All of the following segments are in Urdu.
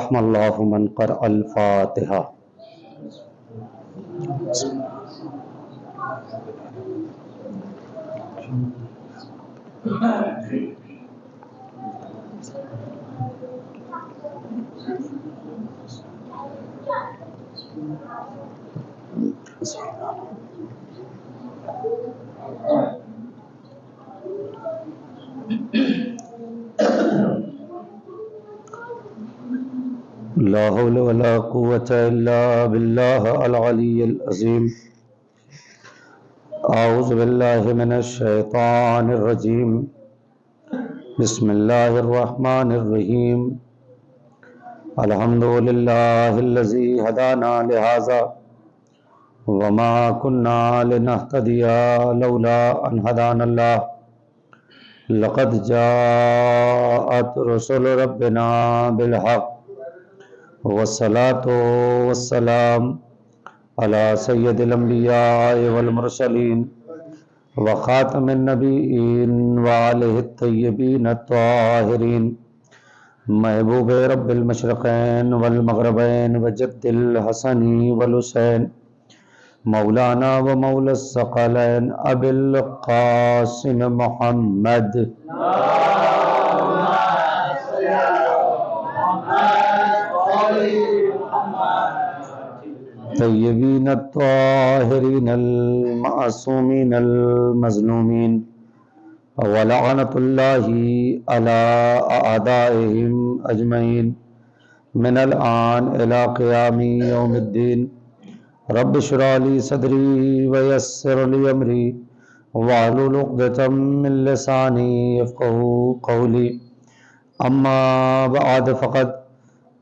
رحم اللہ من قرأ الفاتحہ. لا حول ولا قوة الا باللہ العلی العظیم. اعوذ باللہ من الشیطان الرجیم. بسم اللہ الرحمن الرحیم. الحمد للہ الذی ہدانا لہذا وما كنا لنهتدي لولا ان هدانا الله. لقد جاءت رسل ربنا بالحق والصلاة والسلام على سید الانبیاء والمرسلین وخاتم النبیین وآلہ الطیبین الطاہرین محبوب رب المشرقین والمغربین وجد الحسن والحسین مولانا و مولا الثقلین ابی القاسم محمد طیبین الطاہرین المعصومین المظلومین ولعنت اللہ علی اعدائہم اجمعین من الآن الى قیام یوم الدین. رب اشرح لی صدری ویسر لی امری واحلل عقدۃ من لسانی یفقہوا قولی. اما بعد فقد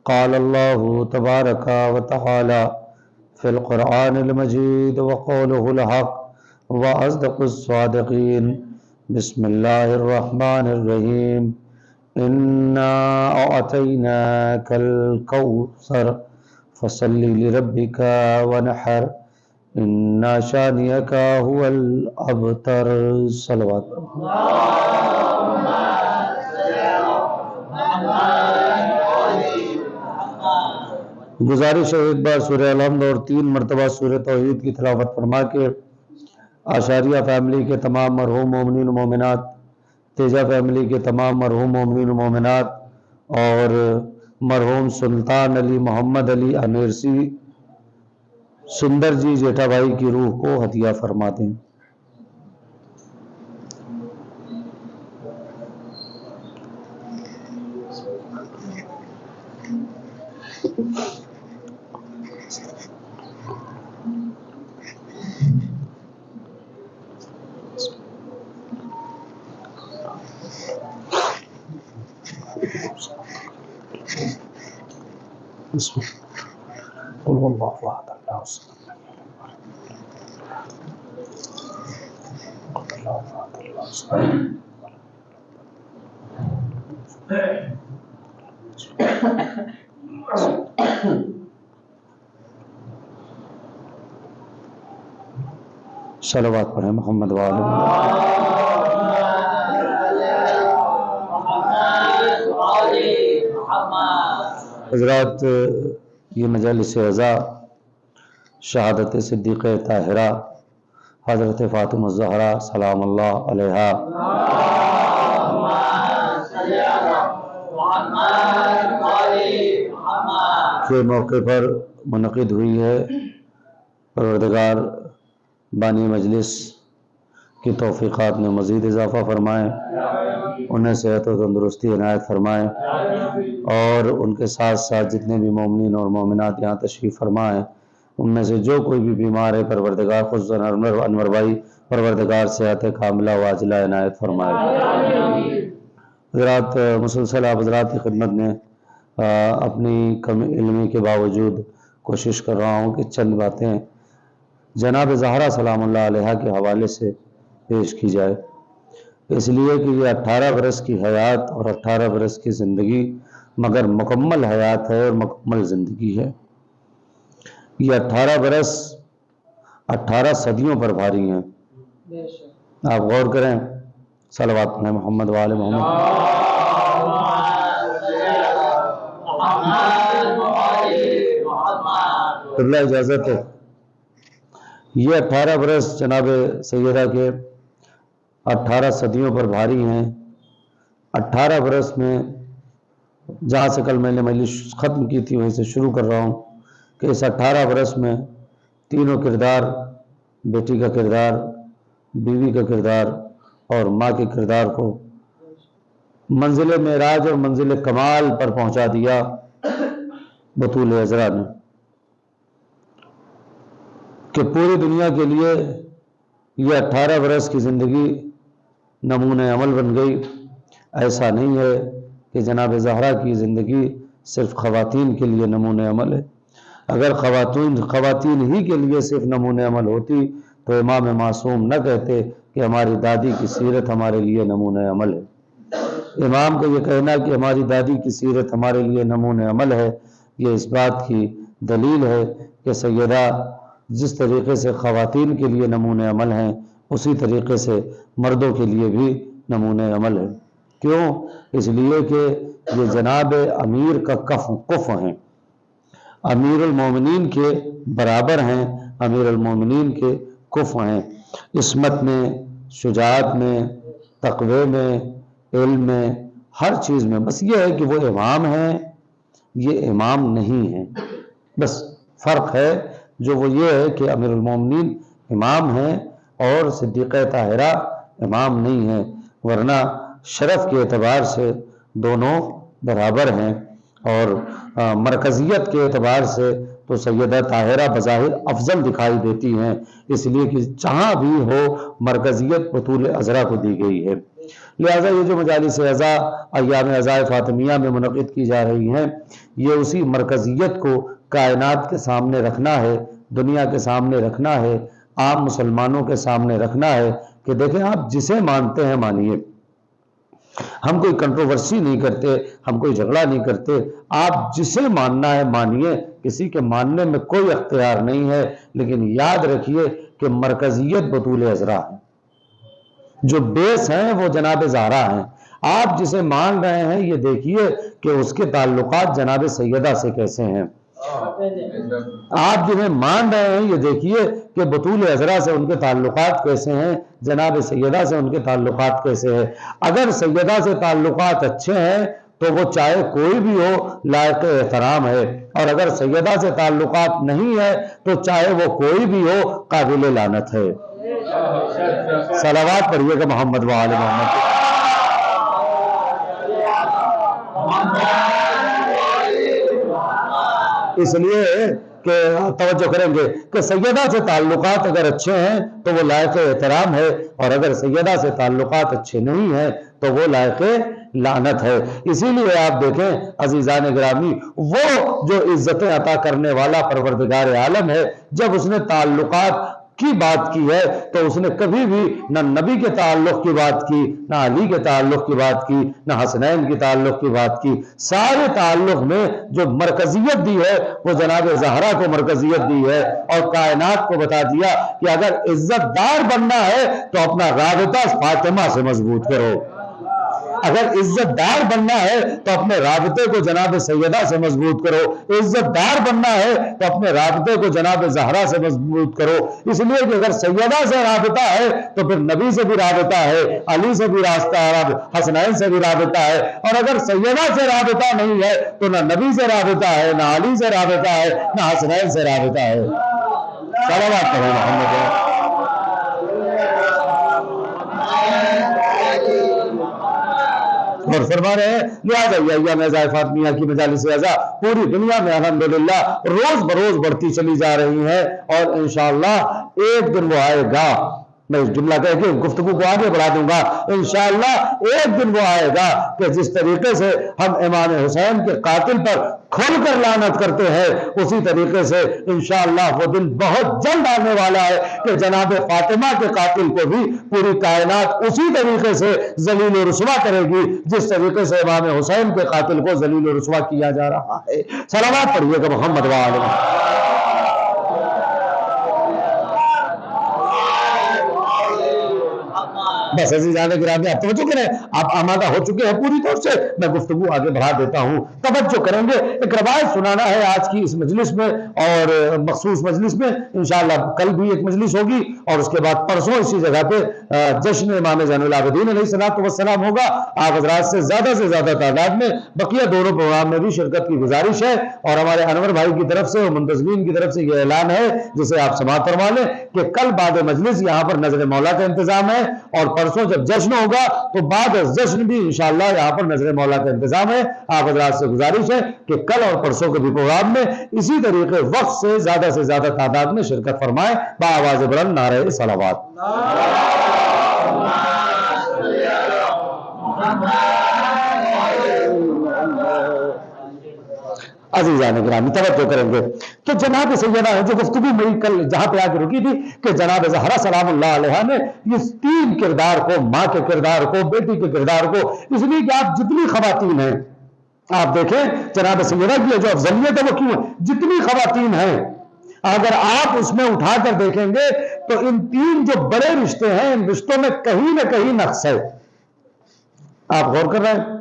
قال اللہ تبارک و تعالی فی القرآن المجید وقولہ الحق واصدق الصادقین. بسم اللہ الرحمن الرحیم. انا اعطیناک الکوثر فصل لربک ونحر ان شانئک هو الابتر. صلوات. گزارش ہے ایک بار سورہ الحمد اور 3 مرتبہ سورہ توحید کی تلاوت فرما کے آشاریہ فیملی کے تمام مرحوم مومنین و مومنات، تیجا فیملی کے تمام مرحوم مومنین و مومنات اور مرحوم سلطان علی محمد علی امیرسی سندر جی جیٹھا بھائی کی روح کو ہدیہ فرما دیں. قل هو الله احد الله الصمد صلوات پڑھیں محمد وآل محمد. حضرات، یہ مجلس عزا شہادت صدیق طاہرہ حضرت فاطمہ الزہرا سلام اللہ علیہا کے موقع پر منعقد ہوئی ہے. پروردگار بانی مجلس کی توفیقات میں مزید اضافہ فرمائیں، انہیں صحت و تندرستی عنایت فرمائیں، اور ان کے ساتھ ساتھ جتنے بھی مومنین اور مومنات یہاں تشریف فرمائیں ان میں سے جو کوئی بھی بیمار ہے پروردگار خصوصاً انور بھائی پروردگار صحت کاملہ و عاجلہ عنایت فرمائے. حضرات، مسلسل آپ حضرات کی خدمت میں اپنی کم علمی کے باوجود کوشش کر رہا ہوں کہ چند باتیں جناب زہرا سلام اللہ علیہا کے حوالے سے پیش کی جائے، اس لیے کہ یہ 18 برس کی حیات اور 18 برس کی زندگی مگر مکمل حیات ہے اور مکمل زندگی ہے. یہ 18 برس 18 صدیوں پر بھاری ہیں. آپ غور کریں. صلوات پڑھیں محمد وآل محمد. اللہ اجازت ہے، یہ 18 برس جناب سیدہ کے 18 صدیوں پر بھاری ہیں۔ 18 برس میں جہاں سے کل میں نے مجلس ختم کی تھی وہیں سے شروع کر رہا ہوں کہ اس 18 برس میں تینوں کردار، بیٹی کا کردار، بیوی کا کردار اور ماں کے کردار کو منزل معراج اور منزل کمال پر پہنچا دیا بطول عذرا نے، کہ پوری دنیا کے لیے یہ 18 برس کی زندگی نمونہ عمل بن گئی۔ ایسا نہیں ہے کہ جناب زہرا کی زندگی صرف خواتین کے لیے نمونہ عمل ہے۔ اگر خواتین ہی کے لیے صرف نمونہ عمل ہوتی تو امام معصوم نہ کہتے کہ ہماری دادی کی سیرت ہمارے لیے نمونہ عمل ہے۔ امام کا یہ کہنا کہ ہماری دادی کی سیرت ہمارے لیے نمونہ عمل ہے، یہ اس بات کی دلیل ہے کہ سیدہ جس طریقے سے خواتین کے لیے نمونہ عمل ہیں اسی طریقے سے مردوں کے لیے بھی نمونہ عمل ہے۔ کیوں؟ اس لیے کہ یہ جناب امیر کا کف ہیں، امیر المومنین کے برابر ہیں، امیر المومنین کے کف ہیں، عصمت میں، شجاعت میں، تقوی میں، علم میں، ہر چیز میں۔ بس یہ ہے کہ وہ امام ہیں، یہ امام نہیں ہیں، بس فرق ہے جو وہ یہ ہے کہ امیر المومنین امام ہیں اور صدیقہ طاہرہ امام نہیں ہیں، ورنہ شرف کے اعتبار سے دونوں برابر ہیں، اور مرکزیت کے اعتبار سے تو سیدہ طاہرہ بظاہر افضل دکھائی دیتی ہیں، اس لیے کہ جہاں بھی ہو مرکزیت بطول عذرا کو دی گئی ہے۔ لہٰذا یہ جو مجالس عزا ایام عزائے فاطمیہ میں منعقد کی جا رہی ہیں، یہ اسی مرکزیت کو کائنات کے سامنے رکھنا ہے، دنیا کے سامنے رکھنا ہے، عام مسلمانوں کے سامنے رکھنا ہے کہ دیکھیں آپ جسے مانتے ہیں مانیے، ہم کوئی کنٹروورسی نہیں کرتے، ہم کوئی جھگڑا نہیں کرتے، آپ جسے ماننا ہے مانیے، کسی کے ماننے میں کوئی اختیار نہیں ہے، لیکن یاد رکھیے کہ مرکزیت بطول عذرا ہے، جو بیس ہیں وہ جناب زہرا ہیں۔ آپ جسے مان رہے ہیں یہ دیکھیے کہ اس کے تعلقات جناب سیدہ سے کیسے ہیں، آپ جنہیں مان رہے ہیں یہ دیکھیے کہ بطول عذرا سے ان کے تعلقات کیسے ہیں، جناب سیدہ سے ان کے تعلقات کیسے ہیں۔ اگر سیدہ سے تعلقات اچھے ہیں تو وہ چاہے کوئی بھی ہو لائق احترام ہے، اور اگر سیدہ سے تعلقات نہیں ہے تو چاہے وہ کوئی بھی ہو قابل لعنت ہے۔ صلوات پڑھیے گا محمد و آل محمد۔ اس لیے کہ توجہ کریں گے کہ سیدہ سے تعلقات اگر اچھے ہیں تو وہ لائق احترام ہے، اور اگر سیدہ سے تعلقات اچھے نہیں ہیں تو وہ لائق لعنت ہے۔ اسی لیے آپ دیکھیں عزیزان گرامی، وہ جو عزتیں عطا کرنے والا پروردگار عالم ہے، جب اس نے تعلقات کی بات کی ہے تو اس نے کبھی بھی نہ نبی کے تعلق کی بات کی، نہ علی کے تعلق کی بات کی، نہ حسنین کے تعلق کی بات کی۔ سارے تعلق میں جو مرکزیت دی ہے وہ جناب زہرا کو مرکزیت دی ہے، اور کائنات کو بتا دیا کہ اگر عزت دار بننا ہے تو اپنا رابطہ فاطمہ سے مضبوط کرو، اگر عزت دار بننا ہے تو اپنے رابطے کو جناب سیدہ سے مضبوط کرو، عزت دار بننا ہے تو اپنے رابطے کو جناب زہرا سے مضبوط کرو۔ اس لیے کہ اگر سیدہ سے رابطہ ہے تو پھر نبی سے بھی رابطہ ہے، علی سے بھی راستہ ہے، حسنین سے بھی رابطہ ہے، اور اگر سیدہ سے رابطہ نہیں ہے تو نہ نبی سے رابطہ ہے، نہ علی سے رابطہ ہے، نہ حسنین سے رابطہ ہے۔ صلوات پڑھو محمد۔ اور فرما رہے ہیں لہٰذا یہ ایام عزائے فاطمیہ کی مجالس عزا پوری دنیا میں الحمدللہ روز بروز بڑھتی چلی جا رہی ہیں، اور انشاءاللہ ایک دن وہ آئے گا، میں اس جملہ کہہ کے گفتگو کو آگے بڑھا دوں گا، انشاءاللہ ایک دن وہ آئے گا کہ جس طریقے سے ہم امام حسین کے قاتل پر کھل کر لعنت کرتے ہیں، اسی طریقے سے انشاءاللہ وہ دن بہت جلد آنے والا ہے کہ جناب فاطمہ کے قاتل کو بھی پوری کائنات اسی طریقے سے ذلیل و رسوا کرے گی جس طریقے سے امام حسین کے قاتل کو ذلیل و رسوا کیا جا رہا ہے۔ صلوات پڑھیے گا محمد و آل محمد۔ بس عزیزان گرامی آپ توجہ کریں, آپ آمادہ ہو چکے ہیں پوری طور سے, میں گفتگو آگے بڑھا دیتا ہوں, توجہ کریں گے. ایک روایت سنانا ہے آج کی اس مجلس میں اور مخصوص مجلس میں, انشاءاللہ کل بھی ایک مجلس ہوگی اور اس کے بعد پرسوں اسی جگہ پہ جشن امام زین العابدین علیہ الصلوۃ والسلام ہوگا. آپ حضرات سے زیادہ تعداد میں بقیہ دونوں پروگرام میں بھی شرکت کی گزارش ہے, اور ہمارے انور بھائی کی طرف سے اور منتظمین کی طرف سے یہ اعلان ہے جسے آپ سماعت فرما لیں کہ کل بعد مجلس یہاں پر نظر مولا کا انتظام ہے, اور پرسوں جب جشن ہوگا تو بعد جشن بھی انشاءاللہ یہاں پر نظر مولا کا انتظام ہے. آپ حضرات سے گزارش ہے کہ کل اور پرسوں کے بھی پروگرام میں اسی طریقے وقت سے زیادہ تعداد میں شرکت فرمائیں. بآواز بلند نعرہ صلوات. عزیزان گرامی توجہ کریں گے تو جناب سیدہ ہے جو گفتگو میری کل جہاں پہ آ کے رکی تھی کہ جناب زہرا سلام اللہ علیہ نے اس تین کردار کو, ماں کے کردار کو, بیٹی کے کردار کو, اس لیے کہ آپ جتنی خواتین ہیں آپ دیکھیں جناب سیدہ کی جو افضلیت ہے وہ کیوں ہے, جتنی خواتین ہیں اگر آپ اس میں اٹھا کر دیکھیں گے تو ان تین جو بڑے رشتے ہیں ان رشتوں میں کہیں نہ کہیں نقص ہے. آپ غور کر رہے ہیں,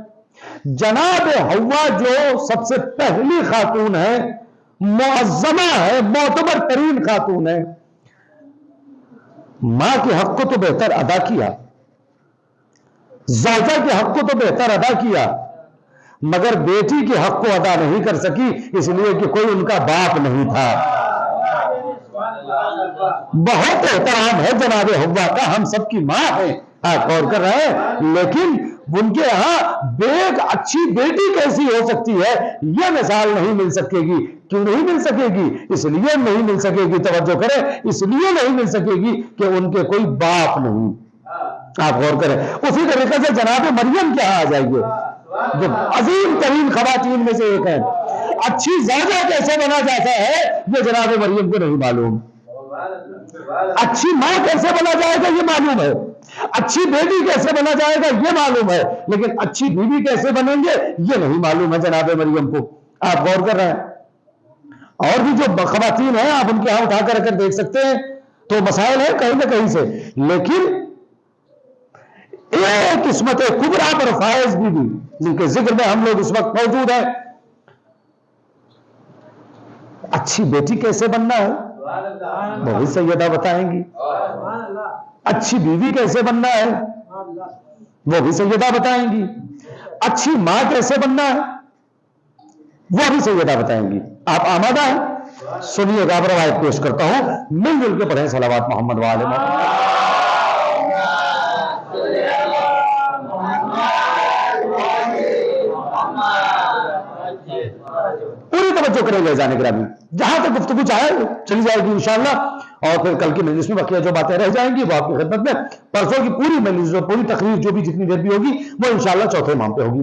جناب حوا جو سب سے پہلی خاتون ہے, معظمہ ہے, معتبر ترین خاتون ہے, ماں کے حق کو تو بہتر ادا کیا, زوجہ کے حق کو تو بہتر ادا کیا, مگر بیٹی کے حق کو ادا نہیں کر سکی, اس لیے کہ کوئی ان کا باپ نہیں تھا. بہت احترام ہے جناب حوا کا, ہم سب کی ماں ہے, آپ غور کر رہے ہیں, لیکن ان کے ہاں ایک اچھی بیٹی کیسی ہو سکتی ہے یہ مثال نہیں مل سکے گی. کیوں نہیں مل سکے گی؟ اس لیے نہیں مل سکے گی, توجہ کریں, اس لیے نہیں مل سکے گی کہ ان کے کوئی باپ نہیں. آپ غور کریں, اسی طریقے سے جناب مریم کیا آ جائیے جو عظیم ترین خواتین میں سے ایک ہے, اچھی زوجہ کیسے بنا جاتا ہے یہ جناب مریم کو نہیں معلوم, اچھی ماں کیسے بنا جائے گا یہ معلوم ہے, اچھی بیٹی کیسے بنا جائے گا یہ معلوم ہے, لیکن اچھی بیوی کیسے بنیں گے یہ نہیں معلوم ہے جناب مریم کو. آپ غور کر رہے ہیں, اور بھی جو خواتین ہیں آپ ان کے ہاں اٹھا کر دیکھ سکتے ہیں تو مسائل ہے کہیں نہ کہیں سے, لیکن ایک قسمت کبرا پر فائز بھی جن کے ذکر میں ہم لوگ اس وقت موجود ہیں. اچھی بیٹی کیسے بننا ہے وہ بھی سیدہ بتائیں گی, اچھی بیوی کیسے بننا ہے وہ بھی سیدہ بتائیں گی, اچھی ماں کیسے بننا ہے وہ بھی سیدہ بتائیں گی. آپ آمادہ ہیں؟ سنیے گا, روایت پیش کرتا ہوں, مل جل کے پڑھیں صلوات محمد وآل محمد. پوری توجہ کریں گے جانے گرامی, جہاں تک گفتگو چاہے چلی جائے گی انشاءاللہ, اور پھر کل کی مجلس میں بقیہ جو باتیں رہ جائیں گی وہ آپ کی خدمت میں, پرسوں کی پوری مجلس پوری تقریر جو بھی جتنی دیر بھی ہوگی وہ انشاءاللہ چوتھے امام پہ ہوگی.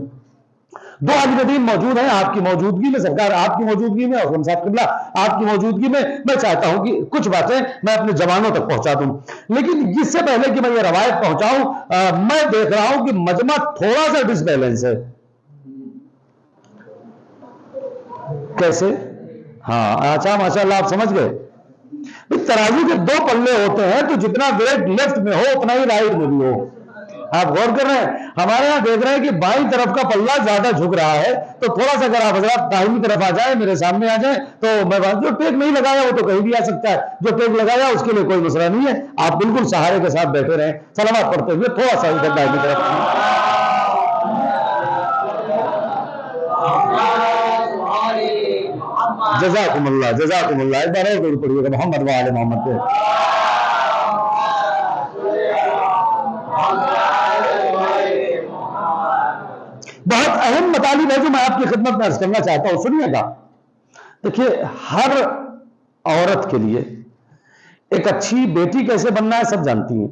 دو عالم دین موجود ہیں آپ کی موجودگی میں, سرکار آپ کی موجودگی میں, اور صاحب قبلہ آپ کی موجودگی میں چاہتا ہوں کہ کچھ باتیں میں اپنے جوانوں تک پہنچا دوں, لیکن اس سے پہلے کہ میں یہ روایت پہنچاؤں میں دیکھ رہا ہوں کہ مجمع تھوڑا سا ڈس بیلنس ہے. کیسے؟ ہاں اچھا ماشاءاللہ آپ سمجھ گئے, ترازو کے دو پلے ہوتے ہیں تو جتنا ویٹ لیفٹ میں ہو اتنا ہی رائٹ میں بھی ہو. آپ غور کر رہے ہیں, ہمارے یہاں دیکھ رہے ہیں کہ بائیں طرف کا پلہ زیادہ جھک رہا ہے, تو تھوڑا سا اگر آپ حضرات داہنی طرف آ جائیں, میرے سامنے آ جائیں, تو میں جو ٹیک نہیں لگایا وہ تو کہیں بھی آ سکتا ہے, جو ٹیک لگایا اس کے لیے کوئی مسئلہ نہیں ہے. آپ بالکل سہارے کے ساتھ بیٹھے رہیں صلوات پڑھتے ہوئے, تھوڑا سا ادھر داہنی طرف. جزاکم اللہ, ایک بار اور پڑھیے گا محمد وآل محمد پہ. بہت اہم مطالب ہے جو میں آپ کی خدمت میں عرض کرنا چاہتا ہوں, سنیے گا. دیکھیے, ہر عورت کے لیے ایک اچھی بیٹی کیسے بننا ہے سب جانتی ہیں,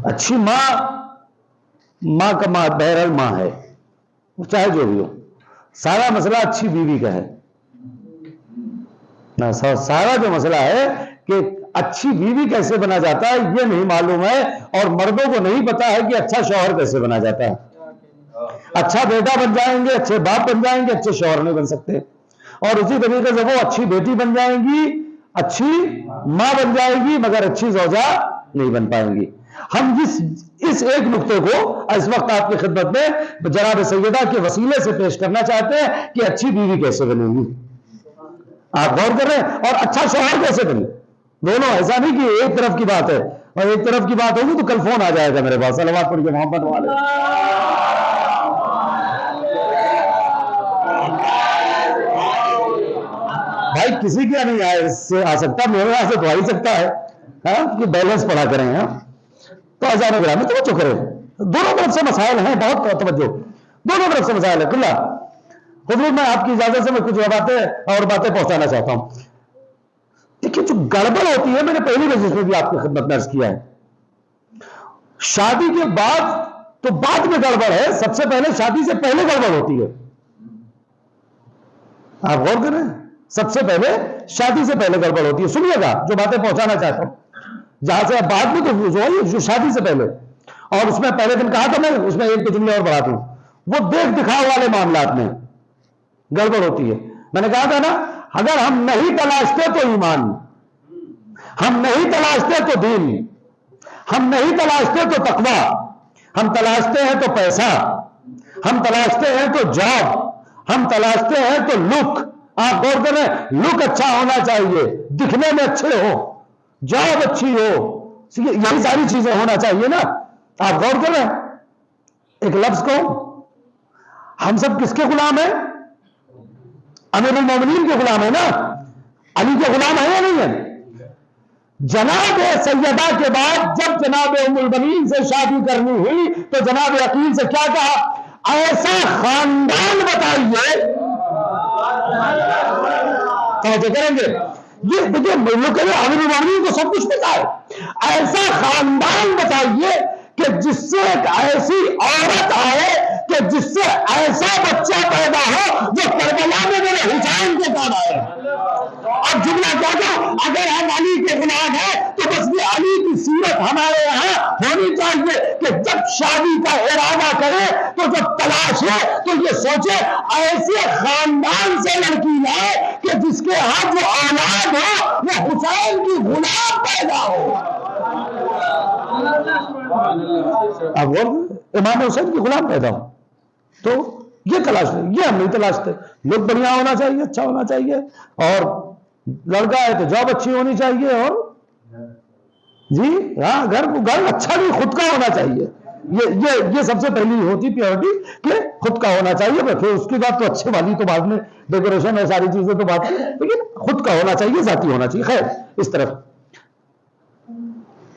اچھی ماں کا ماں بہرحال ماں ہے, چاہے جو بھی ہو. سارا مسئلہ اچھی بیوی کا ہے, سارا جو مسئلہ ہے کہ اچھی بیوی کیسے بنا جاتا ہے یہ نہیں معلوم ہے, اور مردوں کو نہیں پتا ہے کہ اچھا شوہر کیسے بنا جاتا ہے. اچھا بیٹا بن جائیں گے, اچھے باپ بن جائیں گے, اچھے شوہر نہیں بن سکتے. اور اسی طریقے سے وہ اچھی بیٹی بن جائیں گی, اچھی ماں بن جائے گی, مگر اچھی زوجہ نہیں بن پائیں گی. ہم اس ایک نقطے کو اس وقت آپ کی خدمت میں جناب سیدہ کے وسیلے سے پیش کرنا چاہتے ہیں کہ اچھی بیوی کیسے بنے گی. آپ غور کر رہے ہیں, اور اچھا شوہر کیسے بنے. دونوں, ایسا نہیں کہ ایک طرف کی بات ہے اور ایک طرف کی بات ہوگی تو کل فون آ جائے گا میرے پاس, صلوات پڑھ کے محمد والے. بھائی کسی کا نہیں آ سکتا, میرے یہاں سے تو آ ہی سکتا ہے کہ بیلنس پڑھا کریں. تو اذان گرامی میں توجہ کریں, دونوں طرف سے مسائل ہیں, بہت توجہ, دونوں طرف سے مسائل ہے. کلا حضور میں آپ کی اجازت سے میں کچھ باتیں پہنچانا چاہتا ہوں. دیکھیے جو گڑبڑ ہوتی ہے, میں نے پہلی مجلس میں بھی آپ کی خدمت میں عرض کیا ہے, شادی کے بعد تو بعد میں گڑبڑ ہے, سب سے پہلے شادی سے پہلے گڑبڑ ہوتی ہے. آپ غور کریں, سب سے پہلے شادی سے پہلے گڑبڑ ہوتی ہے. سنیے گا جو باتیں پہنچانا چاہتا ہوں, جہاں سے بعد میں تو جو شادی سے پہلے, اور اس میں پہلے دن کہا تھا میں, اس میں ایک جملے اور بڑھا دوں, وہ دیکھ دکھاؤ والے معاملات میں گڑبڑ ہوتی ہے. میں نے کہا تھا نا, اگر ہم نہیں تلاشتے تو ایمان, ہم نہیں تلاشتے تو دین, ہم نہیں تلاشتے تو تقویٰ, ہم تلاشتے ہیں تو پیسہ, ہم تلاشتے ہیں تو جاب, ہم تلاشتے ہیں تو لک. آپ غور کریں, لک اچھا ہونا چاہیے, دکھنے میں اچھے ہو, جاب اچھی ہو, یہی ساری چیزیں ہونا چاہیے نا. آپ غور کریں, ایک لفظ کو ہم سب کس کے غلام ہیں؟ امیر المومنین کے غلام ہیں نا, علی کے غلام ہیں یا نہیں ہیں؟ جناب سیدہ کے بعد جب جناب ام البنین سے شادی کرنی ہوئی تو جناب عقیل سے کیا کہا؟ ایسا خاندان بتائیے, توجہ کریں گے, یہ دیکھیں امیر المومنین کو سب کچھ پتا ہے, ایسا خاندان بتائیے کہ جس سے ایک ایسی عورت آئے کہ جس سے ایسا بچہ پیدا ہو جو کربلا میں میرے حسین کے بعد آئے. اور جملہ کیا تھا, اگر ہم علی کے غلام ہیں تو بس یہ علی کی سیرت ہمارے یہاں ہونی چاہیے کہ جب شادی کا ارادہ کرے تو جب تلاش ہے تو یہ سوچے ایسے خاندان سے لڑکی لائے کہ جس کے ہاتھ جو اولاد ہو وہ حسین کی غلام پیدا ہو. اب وہ امام حسین کی غلام پیدا ہو, تو یہ تلاش ہے, یہ ہم نہیں تلاشتے. لوگ بڑھیا ہونا چاہیے, اچھا ہونا چاہیے, اور لڑکا ہے تو جاب اچھی ہونی چاہیے, اور جی ہاں گھر اچھا بھی خود کا ہونا چاہیے. یہ سب سے پہلی ہوتی پیورٹی کہ خود کا ہونا چاہیے. پھر اس کے بعد تو اچھے والی تو بعد میں ڈیکوریشن ہے, ساری چیزیں تو بات ہے, لیکن خود کا ہونا چاہیے, ذاتی ہونا چاہیے. خیر اس طرف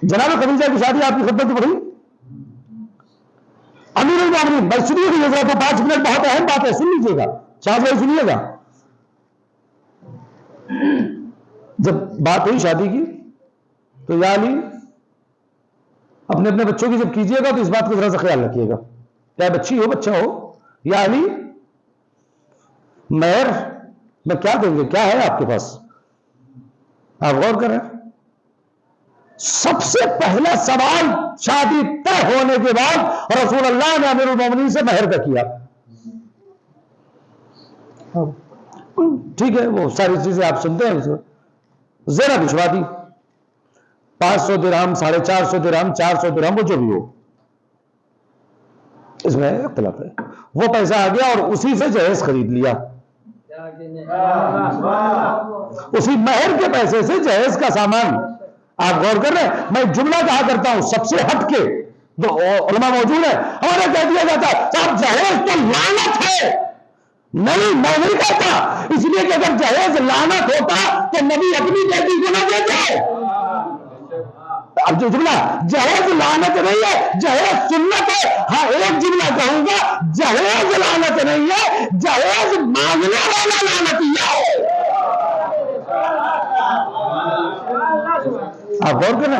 جناب خدیجہ کی شادی آپ کی خدمت میں پڑھی, امیر المومنین. بھائی سنیے گا, ذرا تو 5 منٹ بہت اہم بات ہے, سن لیجیے گا, شاہ بھائی سنیے گا. جب بات ہوئی شادی کی تو یا علی اپنے اپنے بچوں کی جب کیجیے گا تو اس بات کو ذرا سا خیال رکھیے گا, چاہے بچی ہو بچہ ہو, یا علی مہر میں کیا دیں گے, کیا ہے آپ کے پاس؟ آپ غور کریں, سب سے پہلا سوال شادی طے ہونے کے بعد رسول اللہ نے امیر المومنین سے مہر کا کیا. ٹھیک ہے, وہ ساری چیزیں آپ سنتے ہیں, زیرہ بھجوا دی, 500 درہم, 450 درہم, 400 درہم, وہ جو بھی ہو, اس میں اختلاف ہے. وہ پیسہ آ گیا اور اسی سے جہیز خرید لیا, اسی مہر کے پیسے سے جہیز کا سامان. آپ غور کر رہے ہیں, میں جملہ کہا کرتا ہوں سب سے ہٹ کے, جو علماء موجود ہے, ہمارا کہہ دیا جاتا ہے صاحب جہیز تو لعنت ہے. نہیں, میں نہیں کہتا, اس لیے کہ اگر جہیز لعنت ہوتا تو نبی اپنی بیٹی کو نہ دیتے. اب جو جملہ جہیز لعنت نہیں ہے, جہیز سنت ہے. ہاں ایک جملہ کہوں گا, جہیز لعنت نہیں ہے, جہیز مانگنے والا لعنتیہ ہے. آپ غور کریں,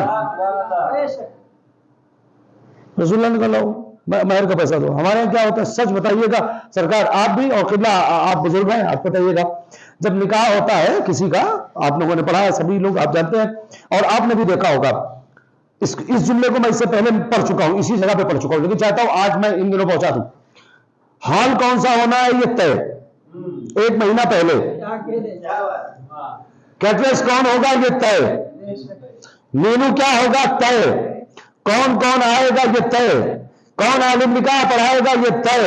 رسول اللہ نے کہا لو مہر کا پیسہ دو. ہمارے یہاں کیا ہوتا ہے, سچ بتائیے گا سرکار, آپ بھی اور قبلہ آپ بزرگ ہیں, آپ بتائیے گا, جب نکاح ہوتا ہے کسی کا, آپ لوگوں نے پڑھا ہے, سبھی لوگ آپ جانتے ہیں, اور آپ نے بھی دیکھا ہوگا, اس جملے کو میں اس سے پہلے پڑھ چکا ہوں, اسی جگہ پہ پڑھ چکا ہوں, لیکن چاہتا ہوں آج میں ان دنوں پہنچا دوں. حال کون سا ہونا ہے یہ طے, 1 مہینہ پہلے. کیٹریس کون ہوگا یہ طے, مینو کیا ہوگا طے, کون کون آئے گا یہ طے، کون عالم نکاح پڑھائے گا یہ طے،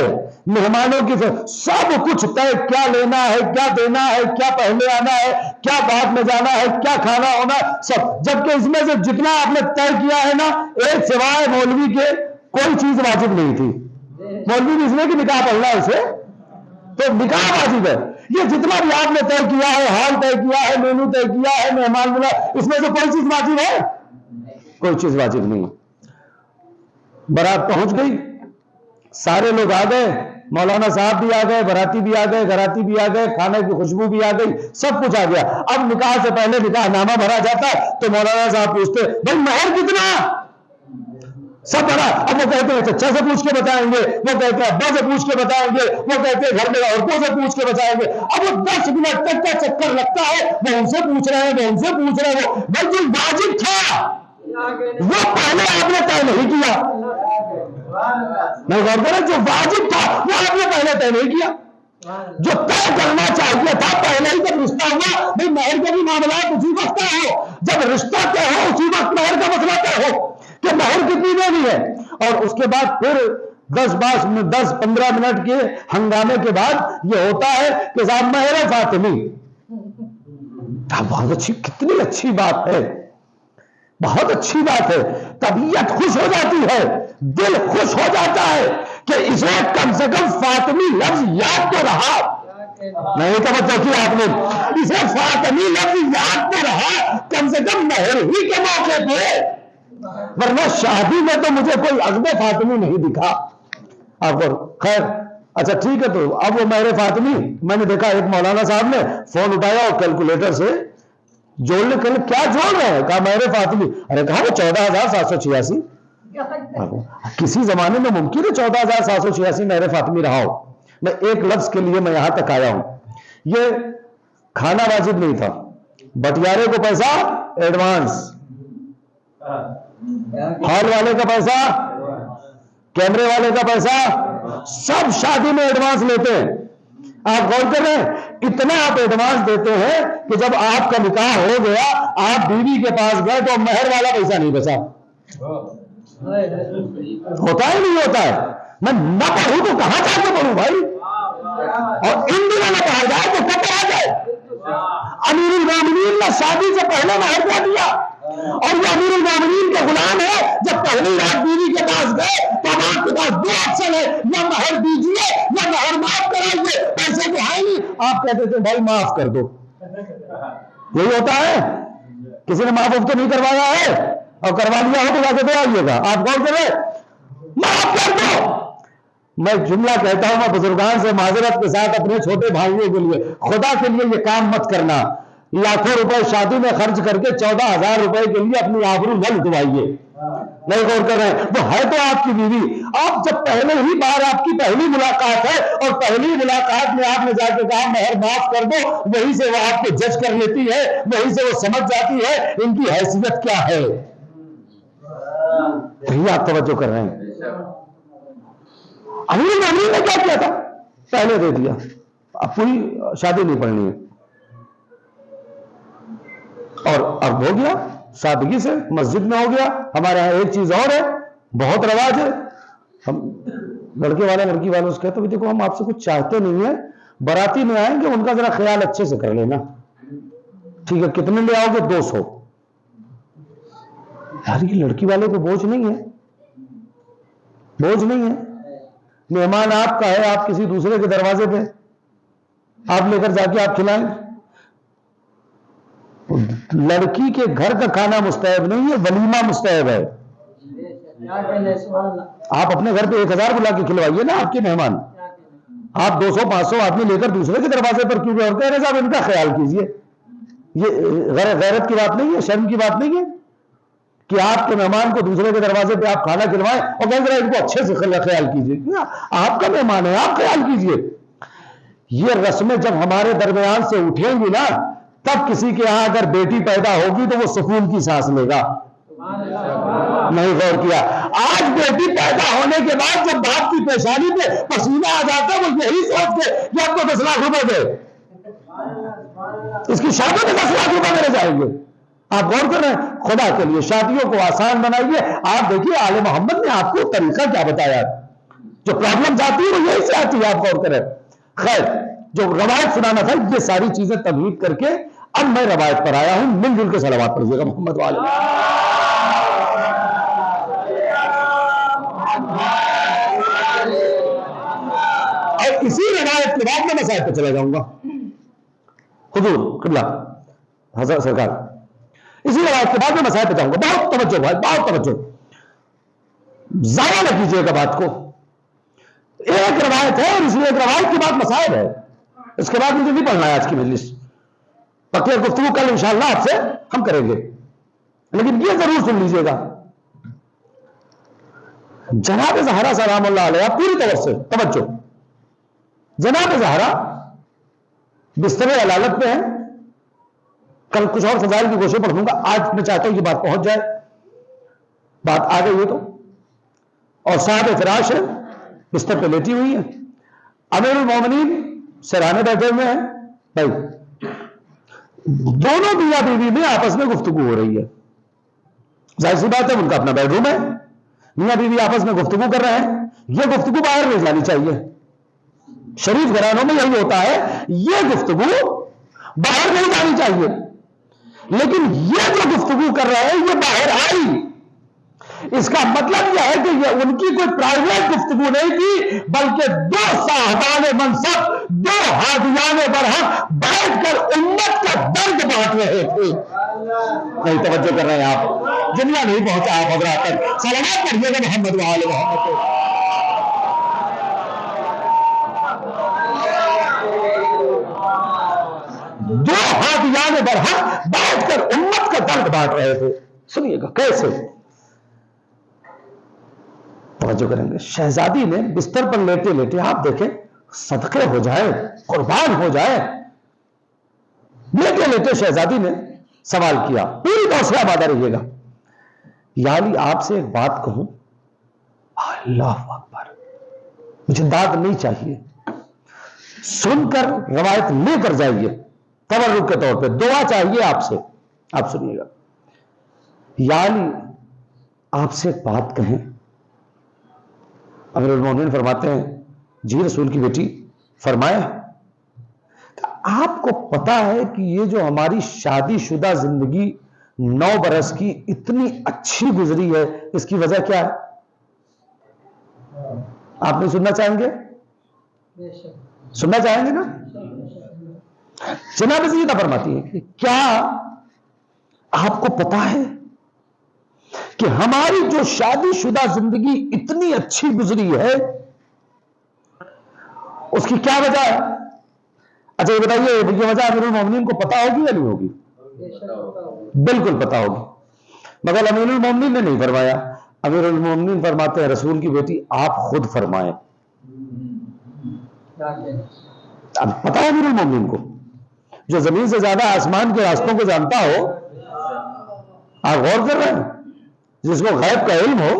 مہمانوں کی سب کچھ طے، کیا لینا ہے، کیا دینا ہے، کیا پہلے آنا ہے، کیا بعد میں جانا ہے، کیا کھانا ہونا، سب. جبکہ اس میں سے جتنا آپ نے طے کیا ہے نا، ایک سوائے مولوی کے کوئی چیز واجب نہیں تھی. مولوی بھی اس لیے کہ نکاح پڑھنا ہے اسے، تو نکاح واجب ہے. یہ جتنا بھی آپ نے طے کیا ہے، حال طے کیا ہے، مینو طے کیا ہے، مہمان ملا، اس میں سے کوئی چیز واجب ہے؟ کوئی چیز واجب نہیں. بارات پہنچ گئی، سارے لوگ آ گئے، مولانا صاحب بھی آ گئے، باراتی بھی آ گئے، گھراتی بھی آ گئے، کھانے کی خوشبو بھی آ گئی، سب کچھ آ گیا. اب نکاح سے پہلے نکاح نامہ بھرا جاتا تو مولانا صاحب پوچھتے بھائی مہر کتنا؟ سب بڑا. اب وہ کہتے ہیں چچا سے پوچھ کے بتائیں گے، وہ کہتے ہیں ابا سے پوچھ کے بتائیں گے، وہ کہتے ہیں گھر میں عورتوں سے پوچھ کے بتائیں گے. اب وہ 10 منٹ تک کا چکر لگتا ہے، وہ ان سے پوچھ رہے ہیں، وہ ان سے پوچھ رہے ہیں. بھائی جو واجب تھا وہ پہلے آپ نے طے نہیں کیا. نہیں غور کریں، جو واجب تھا وہ آپ نے پہلے طے نہیں کیا. جو طے کرنا چاہیے تھا پہلے ہی جب رشتہ ہوا، بھائی مہر کا بھی معاملات اسی وقت طے ہو، جب رشتہ طے ہو اسی وقت مہر کا مسئلہ طے ہو کہ مہر کتنی دینی ہے. اور اس کے بعد پھر 10-15 منٹ کے ہنگامے کے بعد یہ ہوتا ہے کہ صاحب مہر فاطمی. بہت اچھی، کتنی اچھی بات ہے، بہت اچھی بات ہے. طبیعت خوش ہو جاتی ہے، دل خوش ہو جاتا ہے کہ اسے کم سے کم فاطمی لفظ یاد تو رہا. نہیں توجہ کی آپ نے، اسے فاطمی لفظ یاد تو رہا کم سے کم مہر ہی کے موقع پہ، ورنہ شادی میں تو مجھے کوئی عقد فاطمی نہیں دکھا. آپ خیر اچھا ٹھیک ہے. تو اب وہ مہر فاطمی، میں نے دیکھا ایک مولانا صاحب نے فون اٹھایا اور کیلکولیٹر سے جوڑنے کے لیے، کیا جوڑ رہے ہیں؟ کہا مہر فاطمی. ارے کہا وہ 14,786. کسی زمانے میں ممکن ہے 14,786 مہر فاطمی رہا ہو. میں ایک لفظ کے لیے میں یہاں تک آیا ہوں. یہ کھانا واجب نہیں تھا، بٹیارے کو پیسہ ایڈوانس، ہال والے کا پیسہ، کیمرے والے کا پیسہ، سب شادی میں ایڈوانس لیتے ہیں. آپ غور کر رہے ہیں، اتنا آپ ایڈوانس دیتے ہیں کہ جب آپ کا نکاح ہو گیا، آپ بیوی کے پاس گئے تو مہر والا پیسہ نہیں بچا. ہوتا ہے نہیں ہوتا ہے؟ میں نہ پڑھوں تو کہاں جا کے پڑھوں بھائی؟ اور ان دنوں میں پڑھا جائے تو کب پڑھا جائے؟ امیر المومنین نے شادی سے پہلے مہر کیا دیا، اور یہ امیر المومنین کے غلام ہے. جب پہلی رات بیوی کے پاس گئے تو آپ کے پاس 2 آپشن ہے، یا مہر دیجیے یا مہر معاف کرائیے. پیسے تو ہے نہیں. آپ کہتے تھے بھائی معاف کر دو. یہی ہوتا ہے، کسی نے معاف تو نہیں کروایا ہے، اور کروا لیا ہو تو جا کے دے آئیے گا. آپ کون کرے معاف کر دو. میں جملہ کہتا ہوں، میں بزرگان سے معذرت کے ساتھ اپنے چھوٹے بھائیوں کے لیے، خدا کے لیے یہ کام مت کرنا. لاکھوں روپے شادی میں خرچ کر کے 14,000 روپے کے لیے اپنی آبرو نہ لٹوائیے. نہیں غور کر رہے ہیں، وہ ہے تو آپ کی بیوی. آپ جب پہلے ہی بار آپ کی پہلی ملاقات ہے، اور پہلی ملاقات میں آپ نے جا کے کہا مہر معاف کر دو، وہی سے وہ آپ کو جج کر لیتی ہے، وہی سے وہ سمجھ جاتی ہے ان کی حیثیت کیا ہے. یہی آپ توجہ کر رہے ہیں. امیر المومنین نے کیا کیا تھا؟ پہلے دے دیا، اب پوری شادی نہیں پڑھنی ہے. اور اب ہو گیا سادگی سے، مسجد میں ہو گیا. ہمارے یہاں ایک چیز اور ہے، بہت رواج ہے، ہم لڑکے والے لڑکی والوں سے کہتے ہیں دیکھو ہم آپ سے کچھ چاہتے نہیں ہیں، باراتی میں آئیں گے ان کا ذرا خیال اچھے سے کر لینا، ٹھیک ہے؟ کتنے لے آؤ گے؟ 200. یار یہ لڑکی والے کو بوجھ نہیں ہے، بوجھ نہیں ہے. مہمان آپ کا ہے، آپ کسی دوسرے کے دروازے پہ آپ لے کر جا کے آپ کھلائیں. لڑکی کے گھر کا کھانا مستحب نہیں ہے، ولیمہ مستحب ہے. آپ اپنے گھر پہ 1,000 بلا کے کھلوائیے نا آپ کے مہمان. آپ 200-500 آدمی لے کر دوسرے کے دروازے پر کیوں اور کہہ رہے صاحب ان کا خیال کیجئے؟ یہ غیرت کی بات نہیں ہے، شرم کی بات نہیں ہے کہ آپ کے مہمان کو دوسرے کے دروازے پہ آپ کھانا کھلوائیں اور کہیں گے ان کو اچھے سے خیال کیجئے. آپ کا مہمان ہے، آپ خیال کیجئے. یہ رسمیں جب ہمارے درمیان سے اٹھیں گی نا، تب کسی کے یہاں اگر بیٹی پیدا ہوگی تو وہ سکون کی سانس لے گا. نہیں غور کیا؟ آج بیٹی پیدا ہونے کے بعد جب باپ کی پیشانی پہ پسینہ آ جاتا ہے، وہ یہی سوچ کے کہ آپ کو 10 لاکھ روپے دے، اس کی شادی میں 10 لاکھ روپے میرے جائیں گے. آپ غور کر رہے ہیں؟ خدا کے لیے شادیوں کو آسان بنائیے. آپ دیکھیے آل محمد نے آپ کو طریقہ کیا بتایا. جو پرابلمز آتی ہے وہ یہی سے آتی ہے. آپ غور کریں. خیر جو روایت سنانا تھا یہ ساری چیزیں تمہید کر کے اب میں روایت پر آیا ہوں. مل جل کے صلوات پڑھیے گا محمد والے. اور اسی روایت کے بعد میں مسائل پہ چلا جاؤں گا. حضور قبلہ حضرت سرکار اسی روایت کے بعد میں مسائل پہ جاؤں گا. بہت توجہ بھائی, بہت توجہ, ضائع نہ کیجیے گا بات کو. ایک روایت ہے اور اسی ایک روایت کے بعد مسائل ہے. اس کے بعد مجھے نہیں پڑھنا ہے آج کی مجلس. پکی گفتگو کل انشاءاللہ آپ سے ہم کریں گے, لیکن یہ ضرور سن لیجیے گا. جناب زہرا سلام اللہ علیہ پوری طور سے توجہ. جناب زہرا بستر علالت پہ ہیں. کل کچھ اور فضائل کی کوشش پڑھوں گا. آج میں چاہتا ہوں یہ بات پہنچ جائے. بات آ گئی ہے تو. اور صاحب فراش ہے, بستر پہ لیٹی ہوئی ہے. امیر المومنین سرانے بیٹھے ہوئے ہیں. بھائی دونوں میاں بیوی میں آپس میں گفتگو ہو رہی ہے. ظاہر سی بات ہے ان کا اپنا بیڈ روم ہے. میاں بیوی آپس میں گفتگو کر رہے ہیں. یہ گفتگو باہر نہیں جانی چاہیے. شریف گھرانوں میں یہی ہوتا ہے, یہ گفتگو باہر نہیں جانی چاہیے. لیکن یہ جو گفتگو کر رہے ہیں یہ باہر آئی. اس کا مطلب یہ ہے کہ یہ ان کی کوئی پرائیویٹ گفتگو نہیں تھی, بلکہ دو صاحبان منصب, دو ہادیان برحق بیٹھ کر امت کا درد بانٹ رہے تھے. نہیں توجہ کر رہے ہیں آپ, دنیا نہیں پہنچا آپ حضرات تک. صلوات پڑھیے گا محمد وآل محمد. دو ہادیان برحق بیٹھ کر امت کا درد بانٹ رہے تھے. سنیے گا کیسے, توجہ کریں گے. شہزادی نے بستر پر لیٹے لیٹے, آپ دیکھیں صدقے ہو جائے, قربان ہو جائے, لیٹے لیٹے شہزادی نے سوال کیا. پوری طور سے آمادہ رہیے گا. یا علی آپ سے ایک بات کہوں. اللہ اکبر, مجھے داد نہیں چاہیے, سن کر روایت لے کر جائیے تبرک کے طور پہ. دعا چاہیے آپ سے. آپ سنیے گا. یا علی آپ سے ایک بات کہیں. امیر المومنین فرماتے ہیں جی رسول کی بیٹی فرمائے. آپ کو پتا ہے کہ یہ جو ہماری شادی شدہ زندگی 9 برس کی اتنی اچھی گزری ہے, اس کی وجہ کیا ہے؟ آپ نہیں سننا چاہیں گے؟ سننا چاہیں گے نا. جناب سیدہ فرماتی ہے کہ کیا آپ کو پتا ہے کہ ہماری جو شادی شدہ زندگی اتنی اچھی گزری ہے اس کی کیا وجہ ہے؟ اچھا یہ بتائیے, یہ وجہ امیر المومنین کو پتا ہوگی یا نہیں ہوگی؟ بالکل پتا ہوگی, مگر امیر المومنین نے نہیں فرمایا. امیر المومنین فرماتے ہیں رسول کی بیٹی آپ خود فرمائیں. اب پتا ہے امیر المومنین کو, جو زمین سے زیادہ آسمان کے راستوں کو جانتا ہو. آپ غور کر رہے ہیں, جس کو غیب کا علم ہو,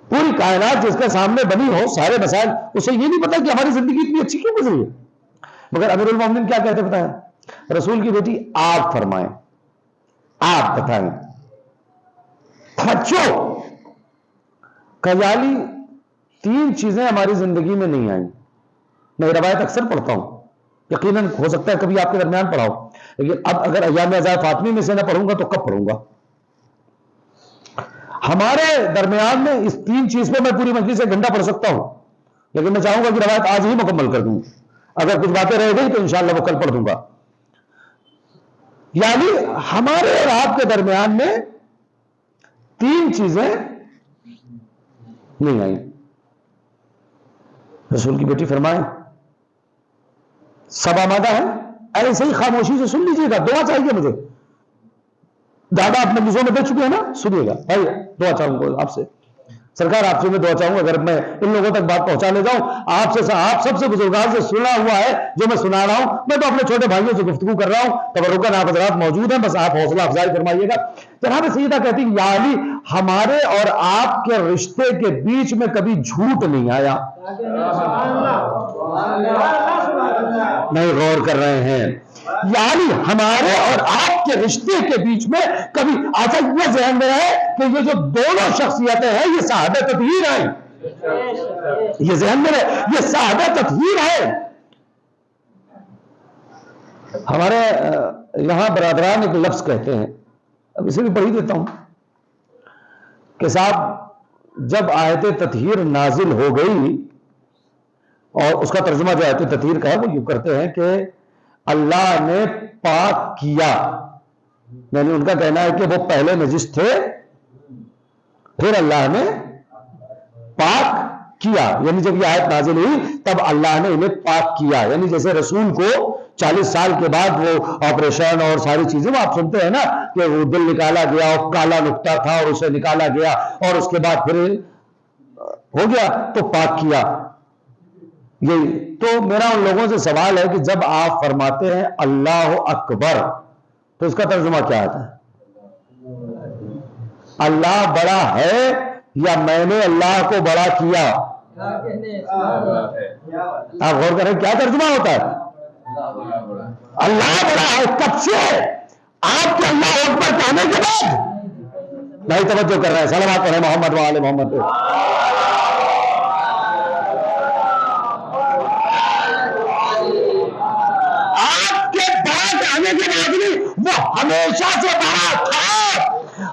پوری کائنات جس کے سامنے بنی ہو, سارے مسائل, اسے یہ نہیں پتا کہ ہماری زندگی اتنی اچھی کیوں گزری ہے. مگر امیر المومنین کیا کہتے پتا ہے؟ رسول کی بیٹی آپ فرمائیں, آپ بتائیں. کجالی 3 چیزیں ہماری زندگی میں نہیں آئیں. میں روایت اکثر پڑھتا ہوں, یقیناً ہو سکتا ہے کبھی آپ کے درمیان پڑھاؤ, لیکن اب اگر ایام اعزاز فاطمی میں سے نہ پڑھوں گا تو کب پڑھوں گا؟ ہمارے درمیان میں اس 3 چیز پہ میں پوری مجلس سے 1 گھنٹہ پڑھ سکتا ہوں, لیکن میں چاہوں گا کہ روایت آج ہی مکمل کر دوں. اگر کچھ باتیں رہ گئی تو انشاءاللہ وہ کل پڑھ دوں گا. یعنی ہمارے اور آپ کے درمیان میں 3 چیزیں نہیں آئیں. رسول کی بیٹی فرمائیں سب آمادہ ہے. ایسے ہی خاموشی سے سن لیجیے گا. دعا چاہیے مجھے, دادا آپ مجلسوں میں دے چکے ہیں نا, سنیے گا بھائی. دعا چاہوں گا آپ سے, سرکار آپ سے میں دعا چاہوں گا, اگر میں ان لوگوں تک بات پہنچا لے جاؤں, آپ سب سے بزرگان سے سنا ہوا ہے جو میں سنا رہا ہوں. میں تو اپنے چھوٹے بھائیوں سے گفتگو کر رہا ہوں, تبرکاً آپ حضرات موجود ہیں, بس آپ حوصلہ افزائی فرمائیے گا. جناب سیدہ کہتی یا علی ہمارے اور آپ کے رشتے کے بیچ میں کبھی جھوٹ نہیں آیا. نہیں غور کر رہے ہیں. یعنی ہمارے اور آپ کے رشتے کے بیچ میں کبھی ایسا یہ ذہن میں ہے کہ یہ جو دونوں شخصیتیں ہیں یہ صاحب تطہیر ہیں، یہ ذہن میں ہے یہ صاحب تطہیر ہے۔ ہمارے یہاں برادران ایک لفظ کہتے ہیں، اب اسے بھی پڑھ ہی دیتا ہوں کہ صاحب جب آیت تطہیر نازل ہو گئی، اور اس کا ترجمہ جو آیت تطہیر کا ہے وہ یوں کرتے ہیں کہ اللہ نے پاک کیا، یعنی ان کا کہنا ہے کہ وہ پہلے نجس تھے پھر اللہ نے پاک کیا، یعنی جب یہ آیت نازل ہوئی تب اللہ نے انہیں پاک کیا، یعنی جیسے رسول کو 40 سال کے بعد وہ آپریشن اور ساری چیزیں وہ آپ سنتے ہیں نا کہ وہ دل نکالا گیا اور کالا نقطہ تھا اور اسے نکالا گیا اور اس کے بعد پھر ہو گیا تو پاک کیا۔ یہی تو میرا ان لوگوں سے سوال ہے کہ جب آپ فرماتے ہیں اللہ اکبر تو اس کا ترجمہ کیا آتا ہے؟ اللہ بڑا ہے یا میں نے اللہ کو بڑا کیا؟ آپ غور کریں کیا ترجمہ ہوتا ہے؟ اللہ بڑا ہے کب سے؟ آپ کے اللہ اکبر کہنے کے بعد نہیں توجہ کر رہے ہیں۔ صلوات پڑھیں محمد و آل محمد پہ۔ آپ کے بعد آنے کے بعد نہیں، وہ ہمیشہ سے بڑا تھا،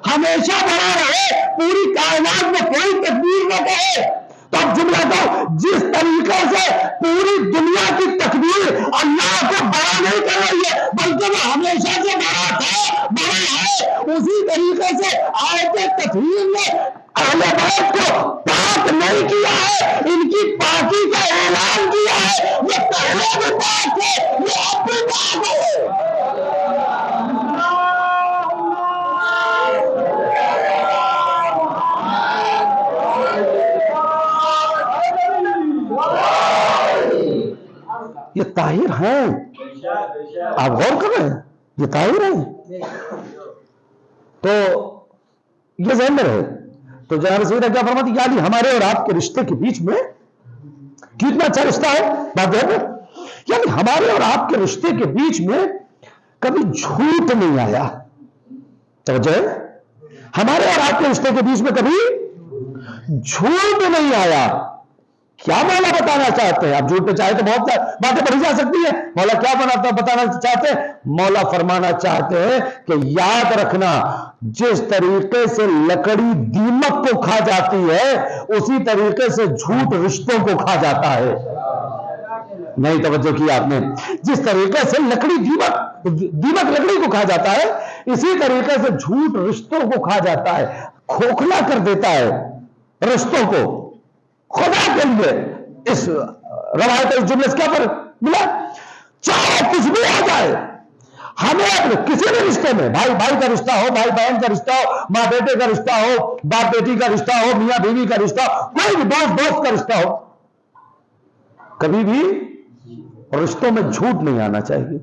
ہمیشہ بڑا رہے، پوری کائنات میں کوئی تکبیر نہ کہے تو اب جملہ تو جس طریقے سے پوری دنیا کی تکبیر اللہ کو بڑا نہیں کر رہی ہے بلکہ وہ ہمیشہ سے بڑا تھا، بڑا ہے، اسی طریقے سے آیت تطہیر نے اہل بیت کو پاک نہیں کیا ہے، ان کی پاکی کا اعلان کیا ہے۔ وہ پہلے بھی پاک ہے، وہ اب بھی پاک ہے۔ یہ طاہر ہیں، آپ غور کر رہے ہیں یہ طاہر ہیں، تو یہ ذہن میں رہے۔ تو جناب سیدہ کیا فرماتی یعنی ہمارے اور آپ کے رشتے کے بیچ میں کتنا اچھا رشتہ ہے، بات ہے یعنی ہمارے اور آپ کے رشتے کے بیچ میں کبھی جھوٹ نہیں آیا، توجہ ہے، ہمارے اور آپ کے رشتے کے بیچ میں کبھی جھوٹ نہیں آیا۔ کیا مولا بتانا چاہتے ہیں؟ آپ جھوٹ پہ چاہے تو بہت باتیں پڑھی جا سکتی ہیں، مولا کیا بتانا چاہتے ہیں؟ مولا فرمانا چاہتے ہیں کہ یاد رکھنا جس طریقے سے لکڑی دیمک کو کھا جاتی ہے اسی طریقے سے جھوٹ رشتوں کو کھا جاتا ہے۔ نہیں توجہ کی آپ نے؟ جس طریقے سے لکڑی دیمک لکڑی کو کھا جاتا ہے اسی طریقے سے جھوٹ رشتوں کو کھا جاتا ہے، کھوکھلا کر دیتا ہے رشتوں کو۔ خدا کے لیے اس روایت اس جملے سے کیا پر ملا؟ چاہے کچھ بھی آ جائے، ہمیں اپنے کسی بھی رشتے میں، بھائی بھائی کا رشتہ ہو، بھائی بہن کا رشتہ ہو، ماں بیٹے کا رشتہ ہو، باپ بیٹی کا رشتہ ہو، میاں بیوی کا رشتہ ہو، کوئی بھی دوست دوست کا رشتہ ہو، کبھی بھی رشتوں میں جھوٹ نہیں آنا چاہیے۔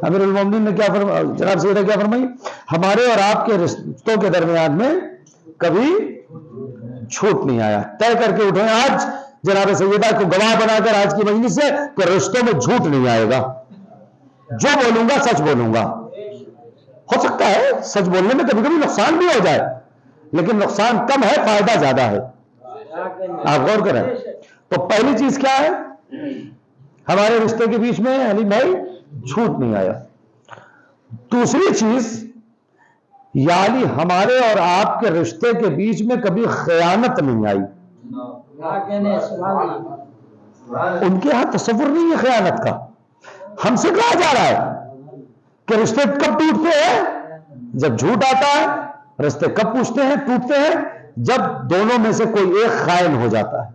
امیر المومنین نے کیا فرمایا، جناب سیدہ کیا فرمائی؟ ہمارے اور آپ کے رشتوں کے درمیان میں کبھی جھوٹ نہیں آیا۔ طے کر کے اٹھے آج جناب سیدہ کو گواہ بنا کر آج کی مجلس سے کہ رشتوں میں جھوٹ نہیں آئے گا، جو بولوں گا سچ بولوں گا۔ ہو سکتا ہے سچ بولنے میں کبھی کبھی نقصان بھی ہو جائے لیکن نقصان کم ہے، فائدہ زیادہ ہے۔ آپ غور کریں تو پہلی چیز کیا ہے ہمارے رشتے کے بیچ میں؟ علی بھائی جھوٹ نہیں آیا۔ دوسری چیز یعنی ہمارے اور آپ کے رشتے کے بیچ میں کبھی خیانت نہیں آئی۔ ان کے ہاں تصور نہیں ہے خیانت کا۔ ہم سے کہا جا رہا ہے کہ رشتے کب ٹوٹتے ہیں؟ جب جھوٹ آتا ہے۔ رشتے کب پوچھتے ہیں ٹوٹتے ہیں؟ جب دونوں میں سے کوئی ایک خائن ہو جاتا ہے،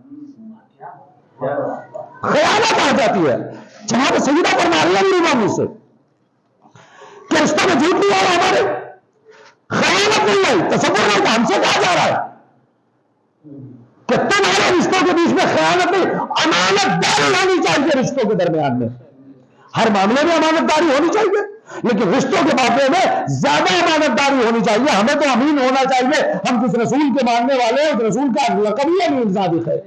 خیانت آ جاتی ہے۔ جناب سیدہ فرما رہی ہے امام سے کہ رشتہ میں جھوٹ نہیں آ رہا، ہمارے خیانت نہیں آئی، تصور نہیں تھا۔ ہم سے کہا جا رہا ہے کہ تمہارے رشتوں کے بیچ میں خیانت نہیں، امانت داری ہونی چاہیے رشتوں کے درمیان میں۔ ہر معاملے میں امانت داری ہونی چاہیے لیکن رشتوں کے معاملے میں زیادہ امانت داری ہونی چاہیے۔ ہمیں تو امین ہونا چاہیے، ہم جس رسول کے ماننے والے ہیں اس رسول کا لقب ہی امین صادق ہے،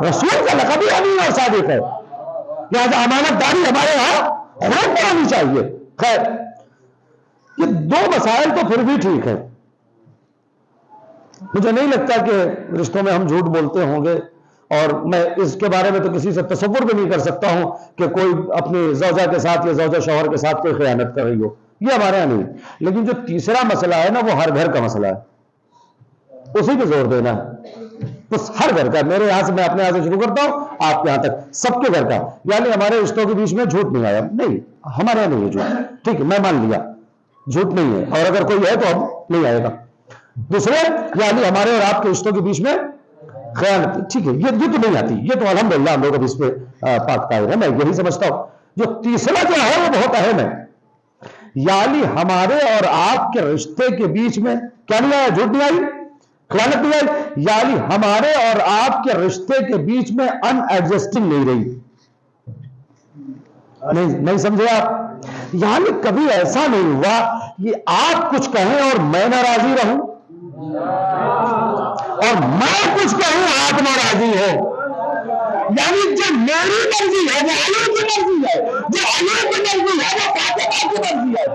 رسول کا لقب ہی امین اور صادق ہے۔ لہٰذا امانت داری ہمارے یہاں خوب ہونی چاہیے. خیر یہ دو مسائل تو پھر بھی ٹھیک ہے. مجھے نہیں لگتا کہ رشتوں میں ہم جھوٹ بولتے ہوں گے، اور میں اس کے بارے میں تو کسی سے تصور بھی نہیں کر سکتا ہوں کہ کوئی اپنی زوجہ کے ساتھ یا زوجہ شوہر کے ساتھ کوئی خیانت کر رہی ہو، یہ ہمارے یہاں نہیں. لیکن جو تیسرا مسئلہ ہے نا وہ ہر گھر کا مسئلہ ہے، اسی پہ زور دینا ہے. بس ہر گھر کا، میرے یہاں سے میں اپنے یہاں سے شروع کرتا ہوں آپ کے یہاں تک، سب کے گھر کا. یعنی ہمارے رشتوں کے بیچ میں جھوٹ نہیں آیا، نہیں ہمارے یہاں نہیں ہے جھوٹ، ٹھیک ہے میں مان لیا جھوٹ نہیں ہے، اور اگر کوئی ہے تو اب نہیں آئے گا. دوسرے یعنی ہمارے اور آپ کے رشتوں کے بیچ میں خیانت، ٹھیک ہے یہ تو نہیں آتی، یہ تو الحمدللہ ہم لوگ اب اس پہ پاک طاہر ہے، میں یہی سمجھتا ہوں. جو تیسرا جو ہے وہ بہت اہم ہے، یعنی ہمارے اور آپ کے رشتے کے بیچ میں کیا نہیں آیا، جھوٹ نہیں آئی، خیانت نہیں آئی، یعنی ہمارے اور آپ کے رشتے کے بیچ میں ان ایڈجسٹنگ نہیں رہی. نہیں سمجھے آپ؟ یعنی کبھی ایسا نہیں ہوا کہ آپ کچھ کہیں اور میں ناراضی رہوں، اور میں کچھ کہوں آپ ناراضی ہو. یعنی جو میری مرضی ہے وہ علی کی مرضی ہے، جو علی کی مرضی ہے وہ فاطمہ کی مرضی ہے.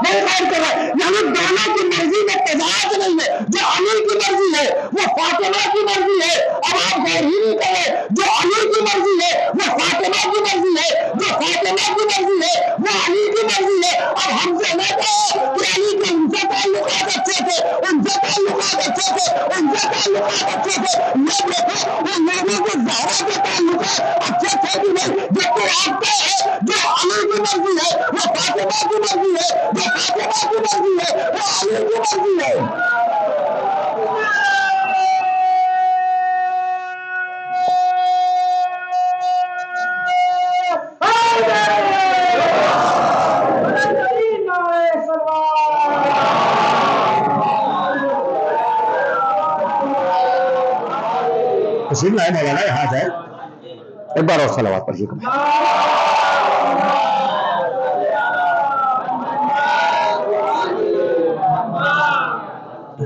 نہیں غور کر رہے، یعنی دونوں کی مرضی میں تضاد نہیں ہے، جو علی کی مرضی ہے وہ فاطمہ کی مرضی ہے. اب آپ غور ہی نہیں کر رہے، جو علی کی مرضی ہے وہ فاطمہ کی مرضی ہے، جو فاطمہ کی مرضی ہے وہ علی کی مرضی ہے. اب ہم سے نہ کہو کہ علی کے ان سے تعلقات اچھے تھے، ان سے تعلقات اچھے تھے، ان سے تعلقات اچھے تھے. یہ دیکھو ان لوگوں کو زہرا کے تعلقات اچھے تھے کہ نہیں، جو تو آپ کا ہے جو علی کی مرضی ہے وہ فاطمہ کی مرضی ہے، جو فاطمہ کی مرضی ہے وہ علی کی مرضی ہے. تشریف لائے مولانا یہاں جائے، ایک بار اور صلوات پڑھیے.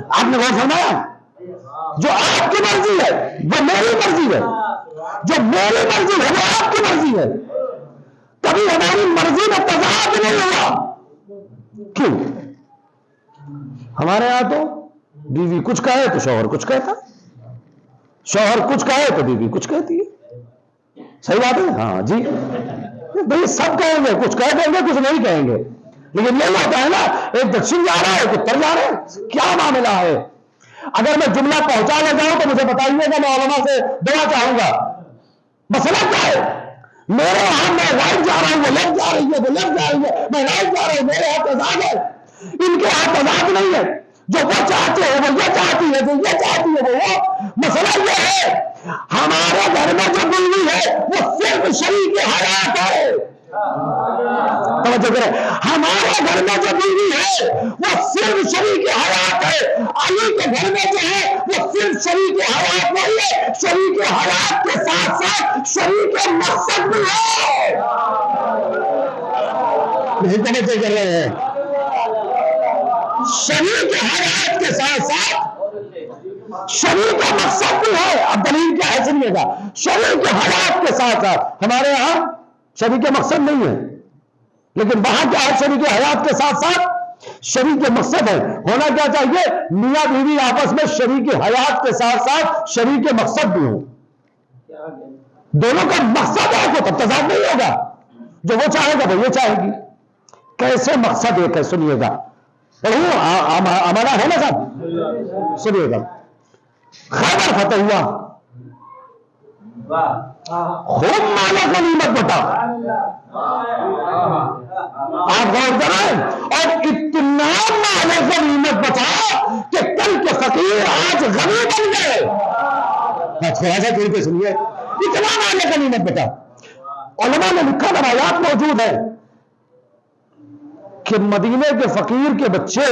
آپ نے غور فرمایا، جو آپ کی مرضی ہے وہ میری مرضی ہے، جو میری مرضی ہے وہ آپ کی مرضی ہے. کبھی ہماری مرضی میں تضاد نہیں ہوا. کیوں؟ ہمارے یہاں تو بیوی کچھ کہے تو شوہر کچھ کہتا، شوہر کچھ کہے تو بیوی کچھ کہتی ہے. صحیح بات ہے؟ ہاں جی بھائی سب کہیں گے، کچھ کہہ دیں گے کچھ نہیں کہیں گے. لیکن یہ ہوتا ہے نا، ایک دکشن جا رہا ہے ایک اتر جا رہا ہے، کیا معاملہ ہے؟ اگر میں جملہ پہنچا لے جاؤں تو مجھے بتائیے گا، میں علماء سے دعا چاہوں گا. مسئلہ کیا ہے؟ میرے یہاں میں رائٹ جا رہا ہوں، وہ لیفٹ جا رہی ہے، وہ لیفٹ جا رہی ہے، میں رائٹ جا رہا ہوں، میرے یہاں تضاد ہے، ان کے یہاں تضاد نہیں ہے. جو وہ چاہتے ہیں وہ یہ چاہتی ہے، جو یہ چاہتی ہے وہ. مسئلہ یہ ہے ہمارے گھر میں جو بیوی ہے وہ صرف شریک حیات ہے. توجہ کریں، ہمارے گھر میں جو بیوی ہے وہ صرف شریک حیات ہے. علی کے گھر میں جو ہے وہ صرف شریک حیات نہیں ہے، شریک حیات کے ساتھ ساتھ شریک مقصد بھی ہے. نہیں توجہ کر رہے ہیں، شریک حیات کے ساتھ ساتھ شریک مقصد بھی ہے. اب دلیل کیا ہے سنیے گا، شریک حیات کے ساتھ ساتھ ہمارے یہاں شریک مقصد نہیں ہے، لیکن وہاں کیا ہے، شریک حیات کے ساتھ ساتھ شریک مقصد ہے. ہونا کیا چاہیے، میاں بیوی آپس میں شریک حیات کے ساتھ ساتھ شریک مقصد بھی ہو، دونوں کا مقصد ہے تو تب تضاد نہیں ہوگا. جو وہ چاہے گا وہ یہ چاہے گی. کیسے مقصد ہے کہ سنیے گا، ہمارا ہے نا صاحب، سنیے گا. خیبر فتح ہوا، خوب مالا غنیمت بٹا، آپ غور کریں، اور اتنا مالا غنیمت بچا کہ کل کے فقیر آج غنی بن گئے. تھوڑا سا دل پہ سنیے، اتنا مالا غنیمت بچا. علماء نے لکھا، روایات موجود ہے کہ مدینے کے فقیر کے بچے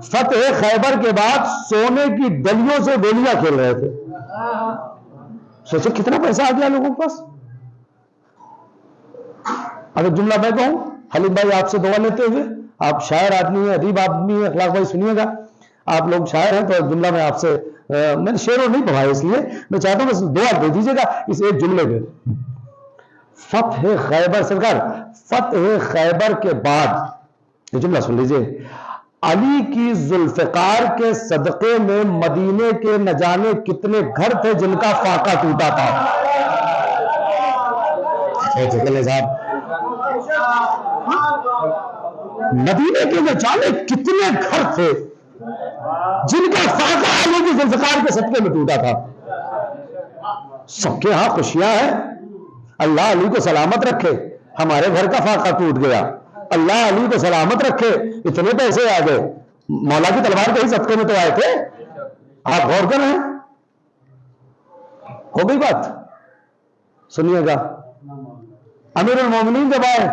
فتح خیبر کے بعد سونے کی ڈلیوں سے ڈولیاں کھیل رہے تھے. سوچو کتنا پیسہ آ گیا لوگوں کے پاس. اگر جملہ میں کہوں، حلیم بھائی آپ سے دعا لیتے ہوئے، آپ شاعر آدمی ہیں، ادیب آدمی ہیں، اخلاق بھائی سنیے گا، آپ لوگ شاعر ہیں تو جملہ میں آپ سے میں نے شعر نہیں پڑھایا، اس لیے میں چاہتا ہوں بس دعا دے دیجیے گا اس ایک جملے پہ. فتح خیبر، سرکار فتح خیبر کے بعد یہ جملہ سن لیجئے، علی کی ذوالفقار کے صدقے میں مدینے کے نہ جانے کتنے گھر تھے جن کا فاقہ ٹوٹا تھا. صاحب مدینے کے نہ جانے کتنے گھر تھے جن کا فاقہ علی کی ذوالفقار کے صدقے میں ٹوٹا تھا. سب کے ہاں خوشیاں ہیں، اللہ علی کو سلامت رکھے، ہمارے گھر کا فاقہ ٹوٹ گیا، اللہ علی کو سلامت رکھے، اتنے پیسے آ گئے. مولا کی تلوار کے ہی صدقے میں تو آئے تھے. آپ غور کر رہے ہیں. ہو گئی بات. سنیے گا، امیر المومنین جب آئے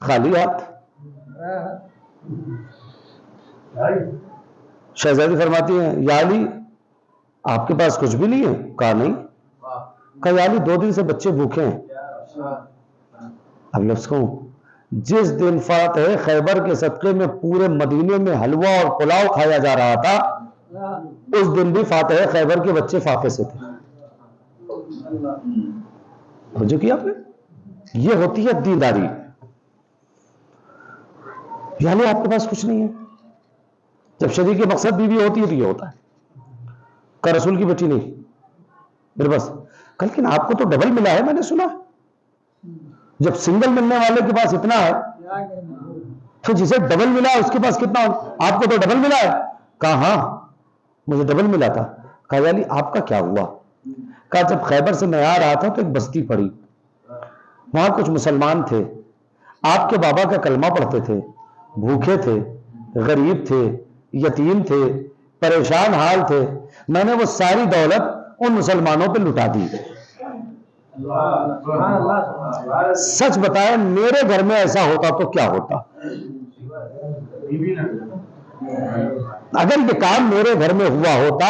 خالی ہاتھ، شہزادی فرماتی ہیں یا علی آپ کے پاس کچھ بھی نہیں ہے؟ کہا نہیں. کہا یا علی 2 دن سے بچے بھوکے ہیں. اب لفظ کہوں، جس دن فاتح خیبر کے صدقے میں پورے مدینے میں حلوہ اور پلاؤ کھایا جا رہا تھا، اس دن بھی فاتح خیبر کے بچے فاقے سے تھے. جو کیا آپ نے، یہ ہوتی ہے دینداری. یعنی آپ کے پاس کچھ نہیں ہے. جب شریک مقصد بیوی ہوتی ہے تو یہ ہوتا ہے. کا رسول کی بیٹی نہیں میرے پاس، لیکن آپ کو تو ڈبل ملا ہے، میں نے سنا. جب سنگل ملنے والے کے پاس اتنا ہے تو جسے ڈبل ملا اس کے پاس کتنا ہو؟ آپ کو تو ڈبل ملا ہے. کہا ہاں مجھے ڈبل ملا تھا. کہا یعنی آپ کا کیا ہوا؟ کہا جب خیبر سے میں آ رہا تھا تو ایک بستی پڑی، وہاں کچھ مسلمان تھے، آپ کے بابا کا کلمہ پڑھتے تھے، بھوکے تھے، غریب تھے، یتیم تھے، پریشان حال تھے. میں نے وہ ساری دولت ان مسلمانوں پہ لٹا دی. سچ بتائیں میرے گھر میں ایسا ہوتا تو کیا ہوتا؟ اگر یہ کام میرے گھر میں ہوا ہوتا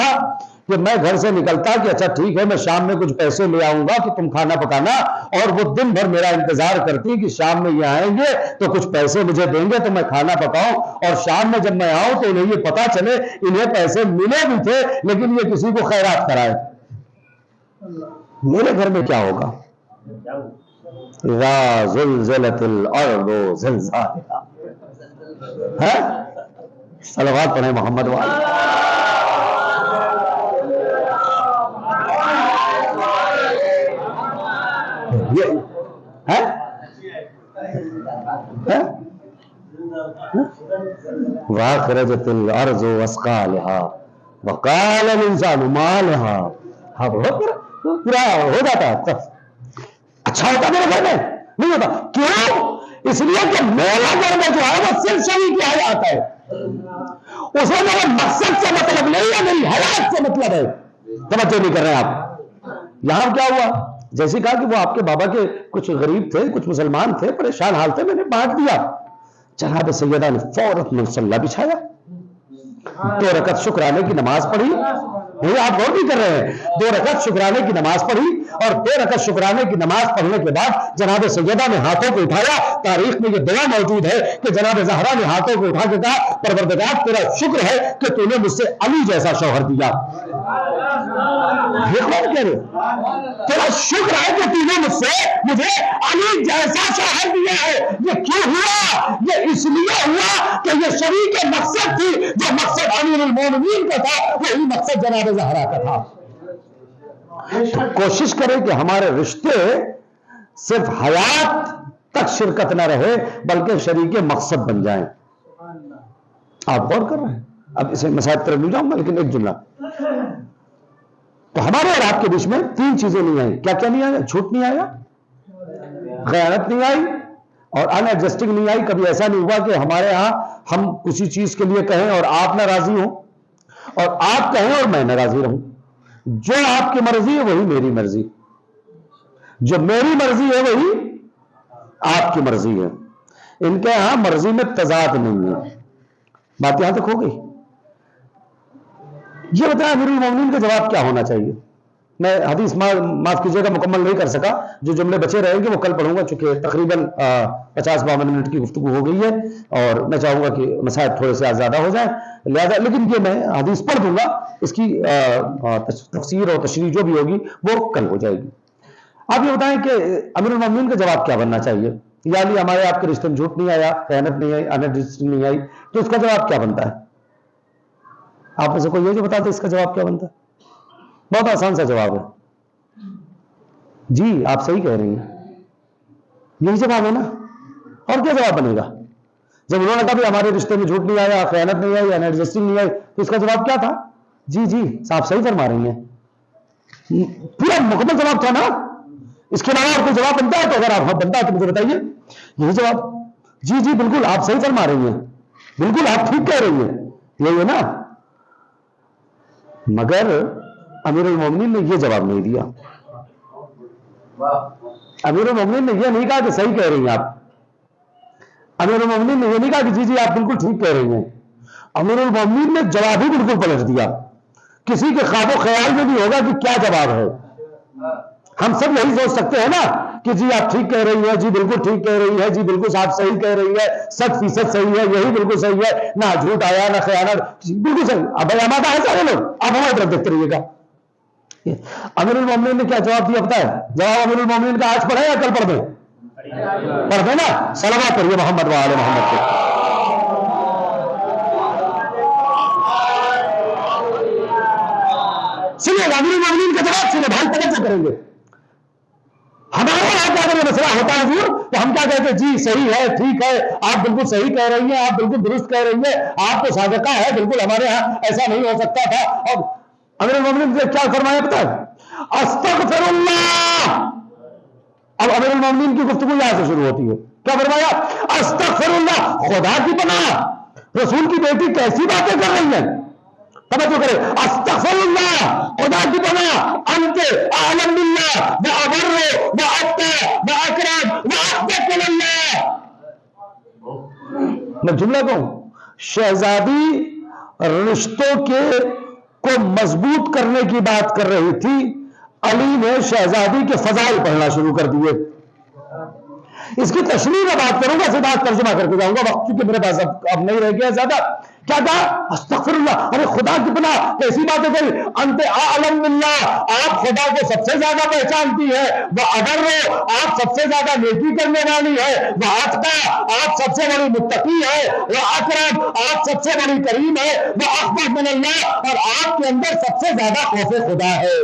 کہ میں گھر سے نکلتا کہ اچھا ٹھیک ہے میں شام میں کچھ پیسے لے آؤں گا کہ تم کھانا پکانا، اور وہ دن بھر میرا انتظار کرتی کہ شام میں یہ آئیں گے تو کچھ پیسے مجھے دیں گے تو میں کھانا پکاؤں، اور شام میں جب میں آؤں تو انہیں یہ پتا چلے انہیں پیسے ملے بھی تھے لیکن یہ کسی کو خیرات کرائے. میرے گھر میں کیا ہوگا؟ اذا زلزلت الارض زلزالها. صلوات پڑھیں محمد والے. واخرجت الارض اثقالها وقال الانسان ما لها. پورا ہو جاتا ہے. اچھا ہوتا میرے گھر میں نہیں ہوتا. کیوں؟ اس لیے کہ میرا گھر میں جو ہے وہ صرف شریک کی حیات ہے، اس میں میرے مقصد سے مطلب نہیں ہے، میری حیات سے مطلب ہے. توجہ نہیں کر رہے آپ. یہاں کیا ہوا؟ جیسے کہا کہ وہ آپ کے بابا کے کچھ غریب تھے، کچھ مسلمان تھے، پریشان حال تھے، میں نے بانٹ دیا. جناب سیدہ نے فوراً مصلی بچھایا، 2 رکعت شکرانے کی نماز پڑھی. نہیں آپ غور نہیں کر رہے ہیں. 2 رکعت شکرانے کی نماز پڑھی، اور 2 رکعت شکرانے کی نماز پڑھنے کے بعد جناب سیدہ نے ہاتھوں کو اٹھایا. تاریخ میں یہ دعا موجود ہے کہ جناب زہرا نے ہاتھوں کو اٹھا کے کہا پروردگار تیرا شکر ہے کہ تو نے مجھ سے علی جیسا شوہر دیا. یہ کون کہہ رہے؟ تیرا شکر ہے کہ تو نے مجھے علی جیسا شوہر دیا ہے. یہ کیوں ہوا؟ یہ اس لیے ہوا کہ یہ شریک مقصد تھی. جو مقصد امیر المومنین کا تھا وہی مقصد جناب زہرا کا تھا. تو کوشش کریں کہ ہمارے رشتے صرف حیات تک شرکت نہ رہے بلکہ شریک مقصد بن جائیں. آپ غور کر رہے ہیں. اب اسے مسائل طرف نہیں جاؤں گا لیکن ایک جملہ. تو ہمارے اور آپ کے بیچ میں 3 چیزیں نہیں آئی. کیا کیا نہیں آیا؟ جھوٹ نہیں آیا، خیانت نہیں آئی، اور ان ایڈجسٹنگ نہیں آئی. کبھی ایسا نہیں ہوا کہ ہمارے ہاں ہم کسی چیز کے لیے کہیں اور آپ نہ راضی ہوں، اور آپ کہیں اور میں ناراضی رہوں. جو آپ کی مرضی ہے وہی میری مرضی، جو میری مرضی ہے وہی آپ کی مرضی ہے. ان کے ہاں مرضی میں تضاد نہیں ہے. بات یہاں تک ہو گئی. یہ بتایا امیر المومنین کا جواب کیا ہونا چاہیے. میں حدیث معاف کیجیے گا مکمل نہیں کر سکا، جو جملے بچے رہیں گے وہ کل پڑھوں گا، چونکہ تقریباً 50-52 منٹ کی گفتگو ہو گئی ہے اور میں چاہوں گا کہ مسائل تھوڑے سے زیادہ ہو جائیں لہذا. لیکن یہ میں حدیث پڑھ دوں گا، اس کی تفسیر اور تشریح جو بھی ہوگی وہ کل ہو جائے گی. آپ یہ بتائیں کہ امیر المومنین کا جواب کیا بننا چاہیے؟ یا علی ہمارے آپ کے رشتے میں جھوٹ نہیں آیا، خیانت نہیں آئی، انڈرسٹینڈنگ نہیں آئی، تو اس کا جواب کیا بنتا ہے؟ آپ میں سے کوئی یہ جو بتا دے اس کا جواب کیا بنتا ہے؟ بہت آسان سا جواب ہے، جی آپ صحیح کہہ رہی ہیں، یہی جواب ہے نا، اور کیا جواب بنے گا؟ جب انہوں نے کہا بھی ہمارے رشتے میں جھوٹ نہیں آیا، خیانت نہیں آئی، انڈرسٹینڈنگ نہیں آئی، تو اس کا جواب کیا تھا؟ جی جی آپ صحیح فرما رہی ہیں، پورا مکمل جواب تھا نا، اس کے علاوہ اور کوئی جواب بنتا ہے تو اگر آپ بنتا ہے تو مجھے بتائیے، یہی جواب، جی جی بالکل آپ صحیح فرما رہی ہیں، بالکل آپ ٹھیک کہہ رہی ہیں، یہی ہے نا۔ مگر امیر المومنین نے یہ جواب نہیں دیا، امیر المومنین نے یہ نہیں کہا کہ صحیح کہہ رہی ہیں آپ، امیر المومنین نے یہ نہیں کہا کہ جی جی آپ بالکل ٹھیک کہہ رہی ہیں، امیر المومنین نے جواب ہی بالکل پلٹ دیا۔ کسی کے خواب و خیال میں بھی ہوگا کہ کیا جواب ہے، ہم سب یہی سوچ سکتے ہیں نا کہ جی آپ ٹھیک کہہ رہی ہیں، جی بالکل ٹھیک کہہ رہی ہے، جی بالکل آپ صحیح کہہ رہی ہے، 100% صحیح ہے، یہی بالکل صحیح ہے، نہ جھوٹ آیا نہ خیانت، بالکل صحیح۔ اب ہمارا ہے سارے لوگ، آپ ہماری طرف دیکھتے رہیے گا۔ امیر المومنین نے کیا جواب دیا پتا ہے؟ جواب امیر المومنین کا آج پڑھے یا کل پڑھ دیں؟ پڑھ دیں نا، صلوات کریے محمد و آل محمد کے۔ سنیے امیر المومنین کا جواب سنیے بھائی، توجہ کریں گے۔ ہمارے یہاں اگر یہ مسئلہ ہوتا ہے حضور تو ہم کیا کہتے ہیں؟ جی صحیح ہے، ٹھیک ہے، آپ بالکل صحیح کہہ رہی ہیں، آپ بالکل درست کہہ رہی ہیں، آپ کو صادقہ ہے، بالکل ہمارے یہاں ایسا نہیں ہو سکتا تھا۔ اور امیر المومنین نے کیا فرمایا پتہ ہے؟ استغفر اللہ۔ اب امیر المومنین کی گفتگو یہاں سے شروع ہوتی ہے، کیا فرمایا؟ استغفر اللہ، خدا کی پناہ، رسول کی بیٹی کیسی باتیں کر رہی ہیں، توجہ کرے، استغفر اللہ، خدا کی پناہ، انت اعلم باللہ وابر واتقى واکرم واحب اللہ۔ میں جملہ کہوں، شہزادی رشتوں کے کو مضبوط کرنے کی بات کر رہی تھی، علی نے شہزادی کے فضائل پڑھنا شروع کر دیے۔ اس کی تشریح میں بات کروں گا، بات ترجمہ کر کے جاؤں گا، وقت چونکہ میرے پاس اب نہیں رہ گیا زیادہ۔ کیا کہا؟ استغفر اللہ، ارے خدا کی پناہ، کیسی باتیں کری، انت اعلم باللہ، آپ خدا کو سب سے زیادہ پہچانتی ہے، وہ اگر آپ سب سے زیادہ نیکی کرنے والی ہے، وہ اتقى، آپ سب سے بڑی متقی ہے، وہ اکرم، آپ سب سے بڑی کریم ہے، وہ احب من اللہ، اور آپ کے اندر سب سے زیادہ خوف خدا ہے۔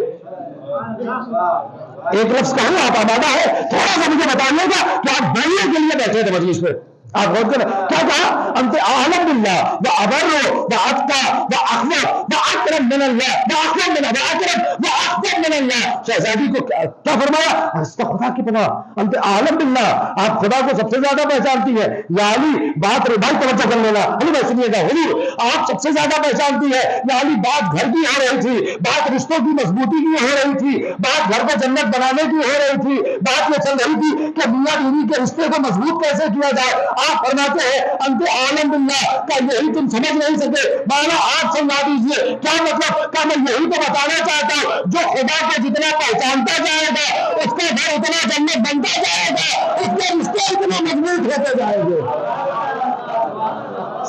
ایک لفظ کہوں آپ آمادہ ہے؟ تھوڑا سا مجھے بتائیے گا کہ آپ بولنے کے لیے بیٹھے تھے مجلس میں، آپ غور کریں، کیا کہا؟ انت اعلم باللہ وابر واتقى واحب واکرم من اللہ، واکرم من اللہ، واکرم واحب من اللہ۔ شہزادی کو کیا فرمایا؟ اس کا خدا کی پناہ، انت اعلم باللہ، آپ خدا کو سب سے زیادہ پہچانتی ہے۔ یا علی بات بھائی توجہ کر لینا، علی بھائی سنیے گا، حضور آپ سب سے زیادہ پہچانتی ہے۔ یا علی بات گھر کی ہو رہی تھی، بات رشتوں کی مضبوطی کی ہو رہی تھی، بات گھر کو جنت بنانے کی ہو رہی تھی، بات یہ چل رہی تھی کہ میاں بیوی کے رشتے کو مضبوط کیسے کیا جائے۔ آپ فرماتے ہیں انت عالم باللہ، کیا یہی تم سمجھ نہیں سکے؟ مانا آپ سمجھا دیجیے، کیا مطلب؟ کیا میں یہی تو بتانا چاہتا ہوں، جو خدا کو جتنا پہچانتا جائے گا اس کا گھر اتنا جنت بنتا جائے گا، اس کے رشتے اتنے مضبوط ہوتے جائیں گے۔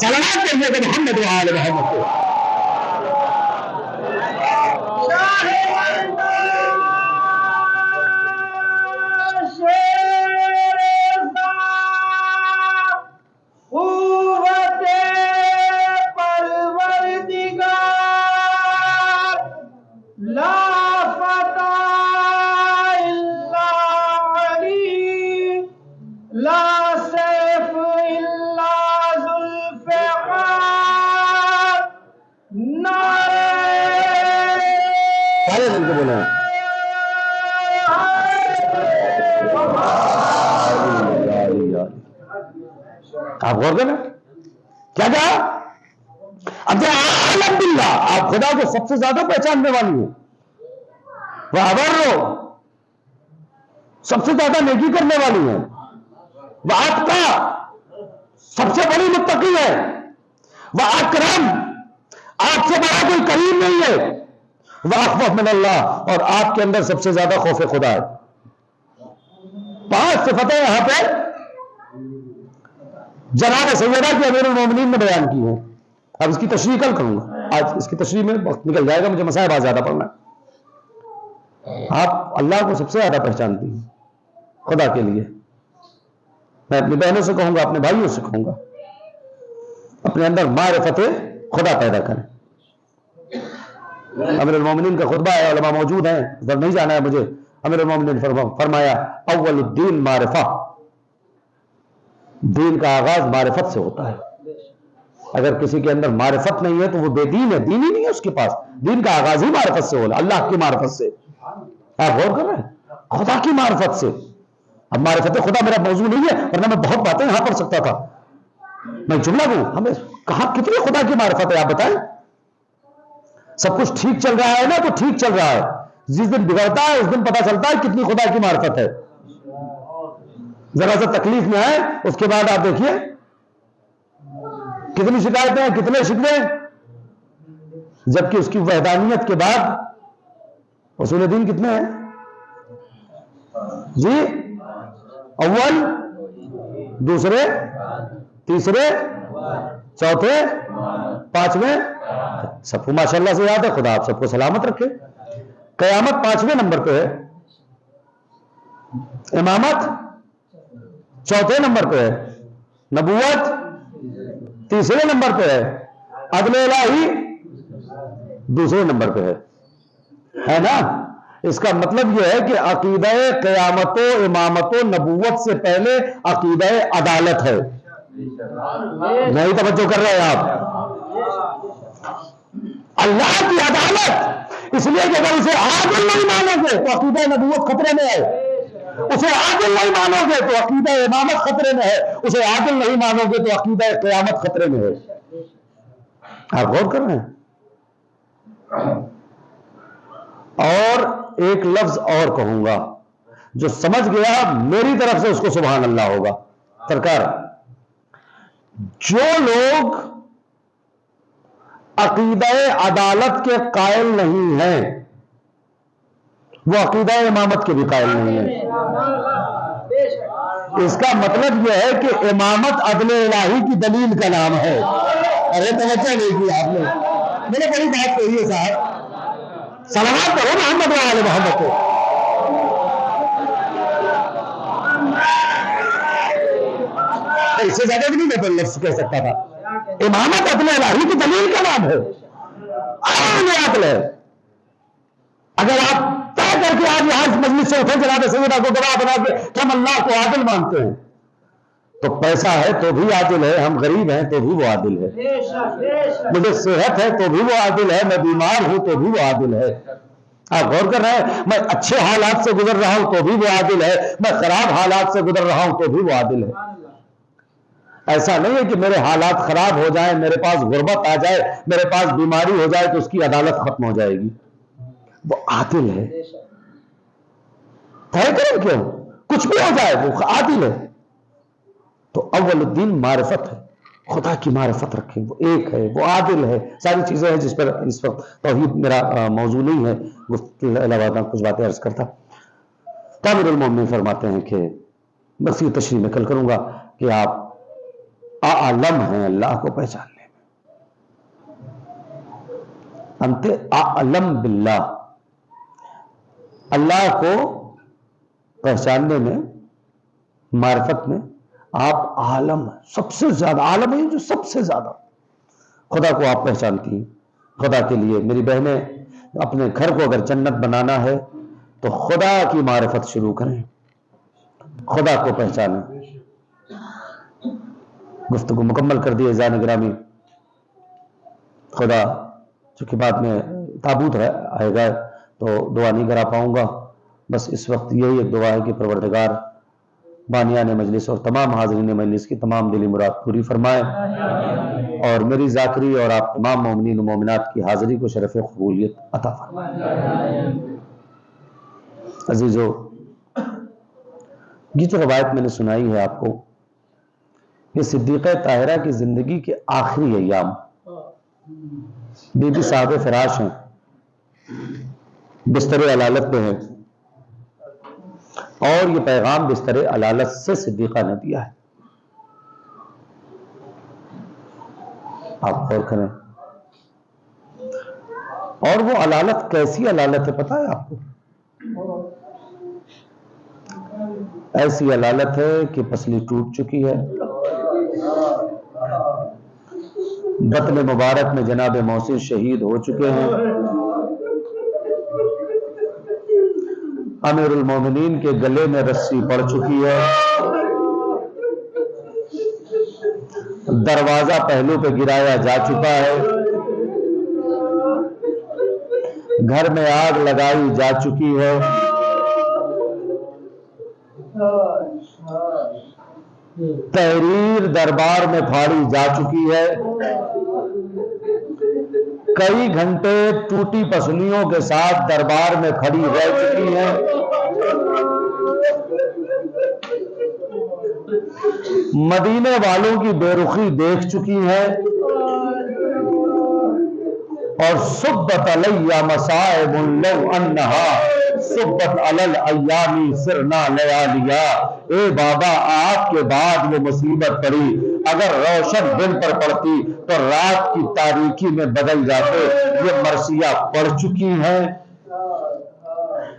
صلوات کریے گا محمد و آل محمد کو۔ آپ غور کریں، کیا کہا؟ اب اعلم باللہ، آپ خدا کو سب سے زیادہ پہچاننے والی ہیں، وابر سب سے زیادہ نیکی کرنے والی ہیں، واتقى سب سے بڑی متقی ہے، واکرم آپ سے بڑا کوئی کریم نہیں ہے، واحب من اللہ اور آپ کے اندر سب سے زیادہ خوف خدا ہے۔ 5 صفتیں یہاں پہ جناب سیدہ کی امیر المومنین نے بیان کی ہیں۔ اب اس کی تشریح کل کروں گا، آج اس کی تشریح میں وقت نکل جائے گا، مجھے مسائل بہت زیادہ پڑھنا ہے۔ آپ اللہ کو سب سے زیادہ پہچانتی ہیں خدا کے لیے. میں اپنی بہنوں سے کہوں گا، اپنے بھائیوں سے کہوں گا، اپنے اندر معرفت خدا پیدا کریں. امیر المومنین کا خطبہ ہے، علماء موجود ہیں، ادھر نہیں جانا ہے مجھے. امیر المومنین فرمایا اول الدین معرفہ، دین کا آغاز معرفت سے ہوتا ہے. اگر کسی کے اندر معرفت نہیں ہے تو وہ بے دین ہے، دین ہی نہیں ہے اس کے پاس. دین کا آغاز ہی معرفت سے ہوگا، اللہ کی معرفت سے. آپ غور کر رہے ہیں؟ خدا کی معرفت سے. اب معرفت خدا میرا موضوع نہیں ہے، ورنہ میں بہت باتیں یہاں پڑھ سکتا تھا. میں جملہ دوں، ہمیں کہاں کتنی خدا کی معرفت ہے آپ بتائیں. سب کچھ ٹھیک چل رہا ہے نا تو ٹھیک چل رہا ہے، جس دن بگڑتا ہے اس دن پتا چلتا ہے کتنی خدا کی معرفت ہے. ذرا سا تکلیف میں ہے اس کے بعد آپ دیکھیے کتنی شکایتیں ہیں، کتنے شکوے، جبکہ اس کی وحدانیت کے بعد اصول دین کتنے ہیں جی؟ اول، دوسرے، تیسرے، چوتھے، پانچویں. سب کو ماشاءاللہ سے یاد ہے. خدا آپ سب کو سلامت رکھے. قیامت 5ویں نمبر پہ ہے، امامت 4تھے نمبر پہ ہے، نبوت 3رے نمبر پہ ہے، عدل الہی 2 نمبر پہ ہے نا. اس کا مطلب یہ ہے کہ عقیدہ قیامت و امامت و نبوت سے پہلے عقیدہ عدالت ہے. نہیں توجہ کر رہے ہیں آپ؟ اللہ کی عدالت، اس لیے کہ اگر اسے عادل نہیں مانو گے تو عقیدہ نبوت خطرے میں ہے. اسے عادل نہیں مانو گے تو عقیدہ امامت خطرے میں ہے. اسے عادل نہیں مانو گے تو عقیدہ قیامت خطرے میں ہے. آپ غور کر رہے ہیں؟ اور ایک لفظ اور کہوں گا، جو سمجھ گیا میری طرف سے اس کو سبحان اللہ ہوگا. سرکار، جو لوگ عقیدہ عدالت کے قائل نہیں ہیں وہ عقیدہ امامت کے بھی قائل نہیں ہیں. اس کا مطلب یہ ہے کہ امامت عدل الہی کی دلیل کا نام ہے. ارے توجہ نہیں کی آپ نے، میں نے بڑی بات کہی ہے صاحب. صلوات کرو محمد و آل محمد کو. اس سے زیادہ بھی نہیں میں لفظ کہہ سکتا تھا. امامت عدل الہی کی دلیل کا نام ہے، عدل ہے. اگر آپ طے کر کے آج یہاں مجلس سے اٹھے جناب سیدنا کو گواہ بنا کے کہ ہم اللہ کو عادل مانتے ہیں، تو پیسہ ہے تو بھی عادل ہے، ہم غریب ہیں تو بھی وہ عادل ہے، مجھے صحت ہے تو بھی وہ عادل ہے، میں بیمار ہوں تو بھی وہ عادل ہے. آپ غور کر رہے ہیں؟ میں اچھے حالات سے گزر رہا ہوں تو بھی وہ عادل ہے، میں خراب حالات سے گزر رہا ہوں تو بھی وہ عادل ہے. ایسا نہیں ہے کہ میرے حالات خراب ہو جائیں، میرے پاس غربت آ جائے، میرے پاس بیماری ہو جائے تو اس کی عدالت ختم ہو جائے گی. وہ عادل ہے. طے کریں کیوں؟ کچھ بھی ہو جائے وہ عادل ہے. تو اول الدین معرفت ہے، خدا کی معرفت رکھیں. وہ ایک ہے، وہ عادل ہے. ساری چیزیں ہیں جس پر اس وقت توحید میرا موضوع نہیں ہے، علاوہ کچھ باتیں عرض کرتا. امیر المومنین فرماتے ہیں کہ بس یہ تشریح میں کل کروں گا کہ آپ اعلم ہیں اللہ کو پہچاننے میں. انت اعلم باللہ، اللہ کو پہچاننے میں، معرفت میں آپ عالم ہیں. سب سے زیادہ عالم ہے جو سب سے زیادہ خدا کو آپ پہچانتی ہیں. خدا کے لیے میری بہنیں، اپنے گھر کو اگر جنت بنانا ہے تو خدا کی معرفت شروع کریں، خدا کو پہچانیں. گفتگو مکمل کر دی عزیزان گرامی. خدا چونکہ بعد میں تابوت آئے گا تو دعا نہیں کرا پاؤں گا. بس اس وقت یہی ایک دعا ہے کہ پروردگار بانیان مجلس اور تمام حاضرین مجلس کی تمام دلی مراد پوری فرمائے، اور میری ذاکری اور آپ تمام مومنین و مومنات کی حاضری کو شرف قبولیت عطا فرمائے. عزیزو، یہ جو روایت میں نے سنائی ہے آپ کو، یہ صدیقہ طاہرہ کی زندگی کے آخری ایام، بی بی صاحب فراش ہیں، بستر علالت پہ ہیں، اور یہ پیغام بستر علالت سے صدیقہ نے دیا ہے. آپ غور کریں. اور وہ علالت کیسی علالت ہے پتہ ہے آپ کو؟ ایسی علالت ہے کہ پسلی ٹوٹ چکی ہے۔ بطن مبارک میں جناب محسن شہید ہو چکے ہیں۔ امیر المومنین کے گلے میں رسی پڑ چکی ہے۔ دروازہ پہلو پہ گرایا جا چکا ہے۔ گھر میں آگ لگائی جا چکی ہے۔ تحریر دربار میں پھاڑی جا چکی ہے۔ کئی گھنٹے ٹوٹی پسلیوں کے ساتھ دربار میں کھڑی رہ چکی ہیں۔ مدینے والوں کی بے رخی دیکھ چکی ہے اور صبت علیہ مصائب لو انہا صبت علی الایام سرنا لیالیا۔ اے بابا، آپ کے بعد وہ مصیبت پڑی، اگر روشن دن پر پڑتی تو رات کی تاریکی میں بدل جاتے۔ یہ مرثیہ پڑ چکی ہیں۔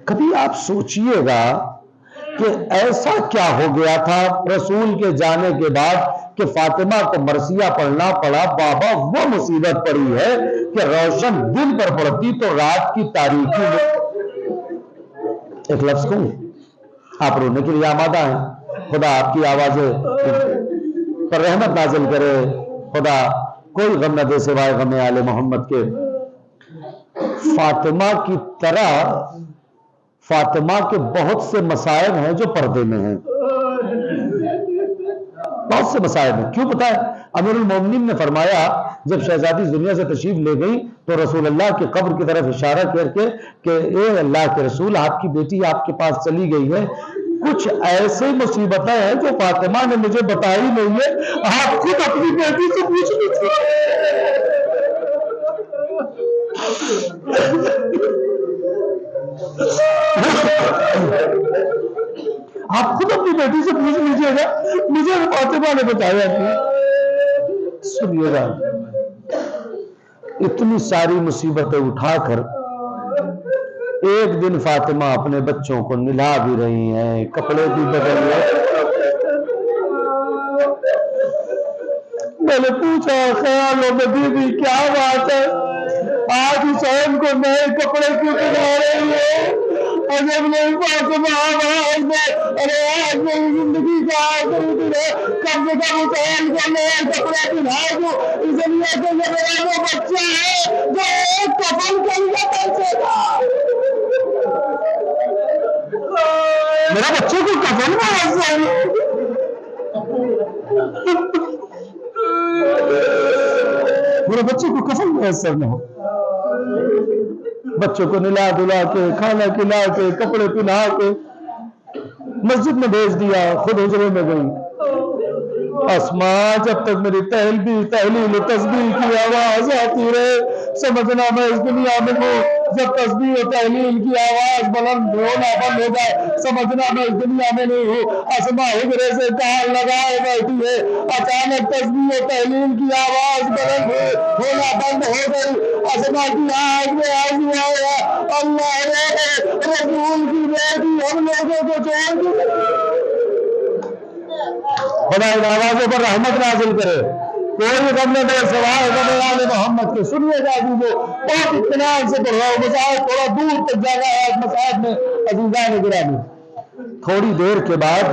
کبھی آپ سوچئے گا کہ ایسا کیا ہو گیا تھا رسول کے جانے کے بعد کہ فاطمہ کو مرثیہ پڑھنا پڑا؟ بابا، وہ مصیبت پڑی ہے کہ روشن دن پر پڑتی تو رات کی تاریکی میں۔ ایک لفظ کہوں، آپ رونے کے لیے آمادہ ہیں؟ خدا آپ کی آوازیں پر رحمت نازل کرے۔ خدا کوئی غم نہ دے سوائے غم آل محمد کے۔ فاطمہ کی طرح فاطمہ کے بہت سے مصائب ہیں جو پردے میں ہیں، بہت سے مصائب ہیں۔ کیوں پتہ ہے؟ امیر المومنین نے فرمایا جب شہزادی دنیا سے تشریف لے گئی تو رسول اللہ کی قبر کی طرف اشارہ کر کے کہ اے اللہ کے رسول، آپ کی بیٹی آپ کے پاس چلی گئی ہے، کچھ ایسے مصیبتیں ہیں جو فاطمہ نے مجھے بتائی نہیں ہے، آپ خود اپنی بیٹی سے پوچھ لیجیے۔ آپ خود اپنی بیٹی سے پوچھ لیجیے گا، مجھے فاطمہ نے بتایا نہیں۔ سنیے گا، اتنی ساری مصیبتیں اٹھا کر ایک دن فاطمہ اپنے بچوں کو نہلا بھی رہی ہیں، کپڑے بھی بدل رہے۔ میں نے پوچھا خیالوں میں بی بی کیا بات ہے، آج حسین کو نئے کپڑے کیوں پہنا رہی ہے؟ جب نہیں فاطمہ آواز میں، ارے آج میری زندگی کا آخری دن ہے، کم سے کم حسین کو نئے کپڑے پہنا دو، اس لیے کہ یہ میرا وہ بچہ ہے جو ایک کفن کے لیے پیسے گا۔ میرا بچے کو کفن میں ایسا ہے، میرے بچے کو کفن میں ایسا نہ ہو۔ بچوں کو نلا دلا کے، کھانا کھلا کے، کپڑے پہنا کے مسجد میں بھیج دیا، خود حجرے میں گئی۔ اسماء جب تک میری تحلیل تسبیح کی آواز آتی رہے، سمجھنا میں اس دنیا میں ہوں۔ جب تسبیح و تحلیل کی آواز بلند ہونا بند ہو جائے، سمجھنا میں اس دنیا میں نہیں ہوں۔ اسماء حجرے سے کان لگائے بیٹھی ہے، اچانک تسبیح و تحلیل کی آواز بلند ہونا بند ہو گئی۔ اسماء کی آنکھ میں آنسو آیا، اللہ رسول کی بیٹی ہم لوگوں کو چھوڑ دی۔ خدا ان آوازوں پر رحمت نازل کرے۔ کوئی غم نہ دے سوائے غم آل محمد کے۔ سنیے گا عزیزو، بہت اطمینان سے پڑھ رہا ہوں، مسائل تھوڑا دور تک جا رہا ہے مسائل میں۔ عزیزان گرامی، تھوڑی دیر کے بعد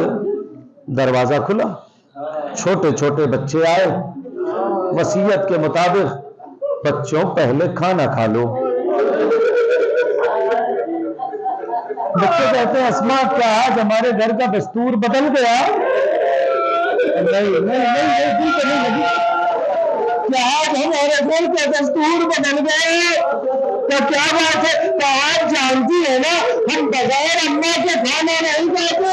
دروازہ کھلا، چھوٹے چھوٹے بچے آئے۔ وصیت کے مطابق بچوں پہلے کھانا کھا لو۔ بچے کہتے ہیں اسماء کیا آج ہمارے گھر کا دستور بدل گیا؟ نہیں، کیا آج ہمارے گھر کا دستور بدل گئے؟ تو کیا بات ہے؟ تو آپ جانتی ہے نا ہم بغیر اماں کے کھانا نہیں کھاتے،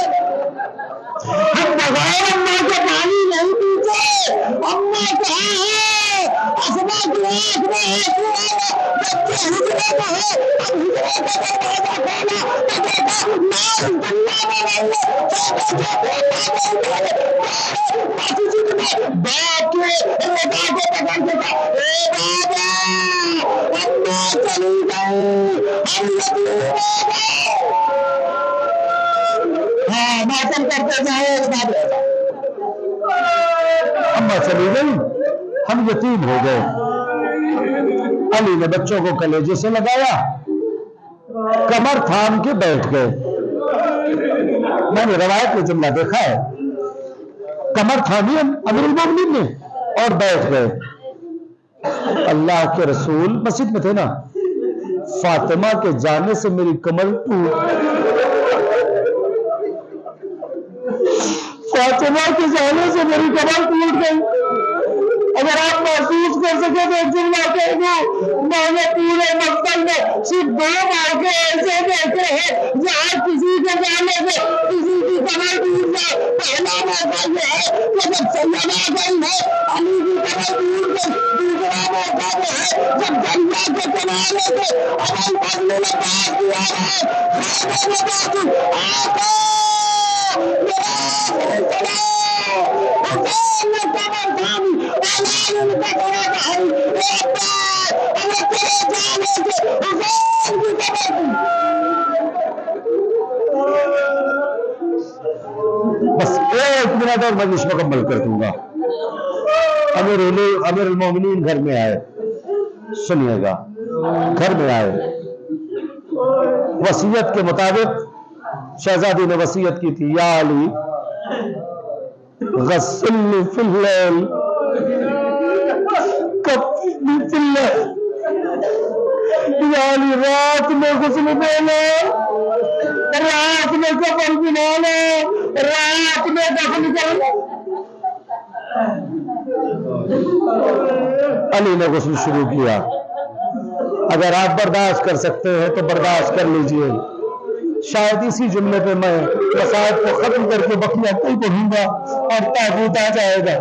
ہم بغیر اماں کے پانی نہیں پیتے۔ اماں کہاں ہے؟ اسماء کی آنکھ میں آنسو آیا، بچے حجرے میں ہے، اب حجرے کا دروازہ کھولا تو دیکھا ناز دنیا میں نہیں ہے، باپ کے رضا کو پکڑ کے کہا، اے بابا اماں چلی گئی، ہم یتیم ہو گئے۔ ماتم کرتے جائے اما چلی گئی، ہم یتیم ہو گئے۔ علی نے بچوں کو کلیجے سے لگایا، کمر تھام کے بیٹھ گئے۔ میں نے روایت میں جملہ دیکھا ہے، کمر تھامی امیر المومنین نے اور بیٹھ گئے۔ اللہ کے رسول مسجد میں تھے نا، فاطمہ کے جانے سے میری کمر ٹوٹ، فاطمہ کے جانے سے میری کمر ٹوٹ گئی۔ اگر آپ محسوس کر سکے تو جملہ کہہ دو، میں نے پورے مقتل میں صرف 2 موقع ایسے دیکھے ہیں جہاں کسی کے جانے سے کسی کی کمر ٹوٹ جائے۔ پہلا موقع یہ ہے کہ جب سیدہ گئی ہے علی کی کمر ٹوٹ گئی۔ دوسرا موقع وہ ہے جب دریا کے کنارے سے ابو بکر نے بات کیا ہے، خیمے میں بیٹھی آقا بس 1 منٹ اور مجلس مکمل کر دوں گا۔ امیر المومنین گھر میں آئے، سنیے گا، گھر میں آئے، وصیت کے مطابق شہزادی نے وصیت کی تھی، یا علی غسلنی فی اللیل کفنی فی اللیل، یا علی رات میں غسل دے لو، رات میں کفن بنا لو، رات میں دفن کر لو۔ علی نے غسل شروع کیا۔ اگر آپ برداشت کر سکتے ہیں تو برداشت کر لیجئے، شاید اسی جملے پہ میں مسائل کو ختم کر کے بقیہ کل پڑھوں گا اور تابوت آ جائے گا۔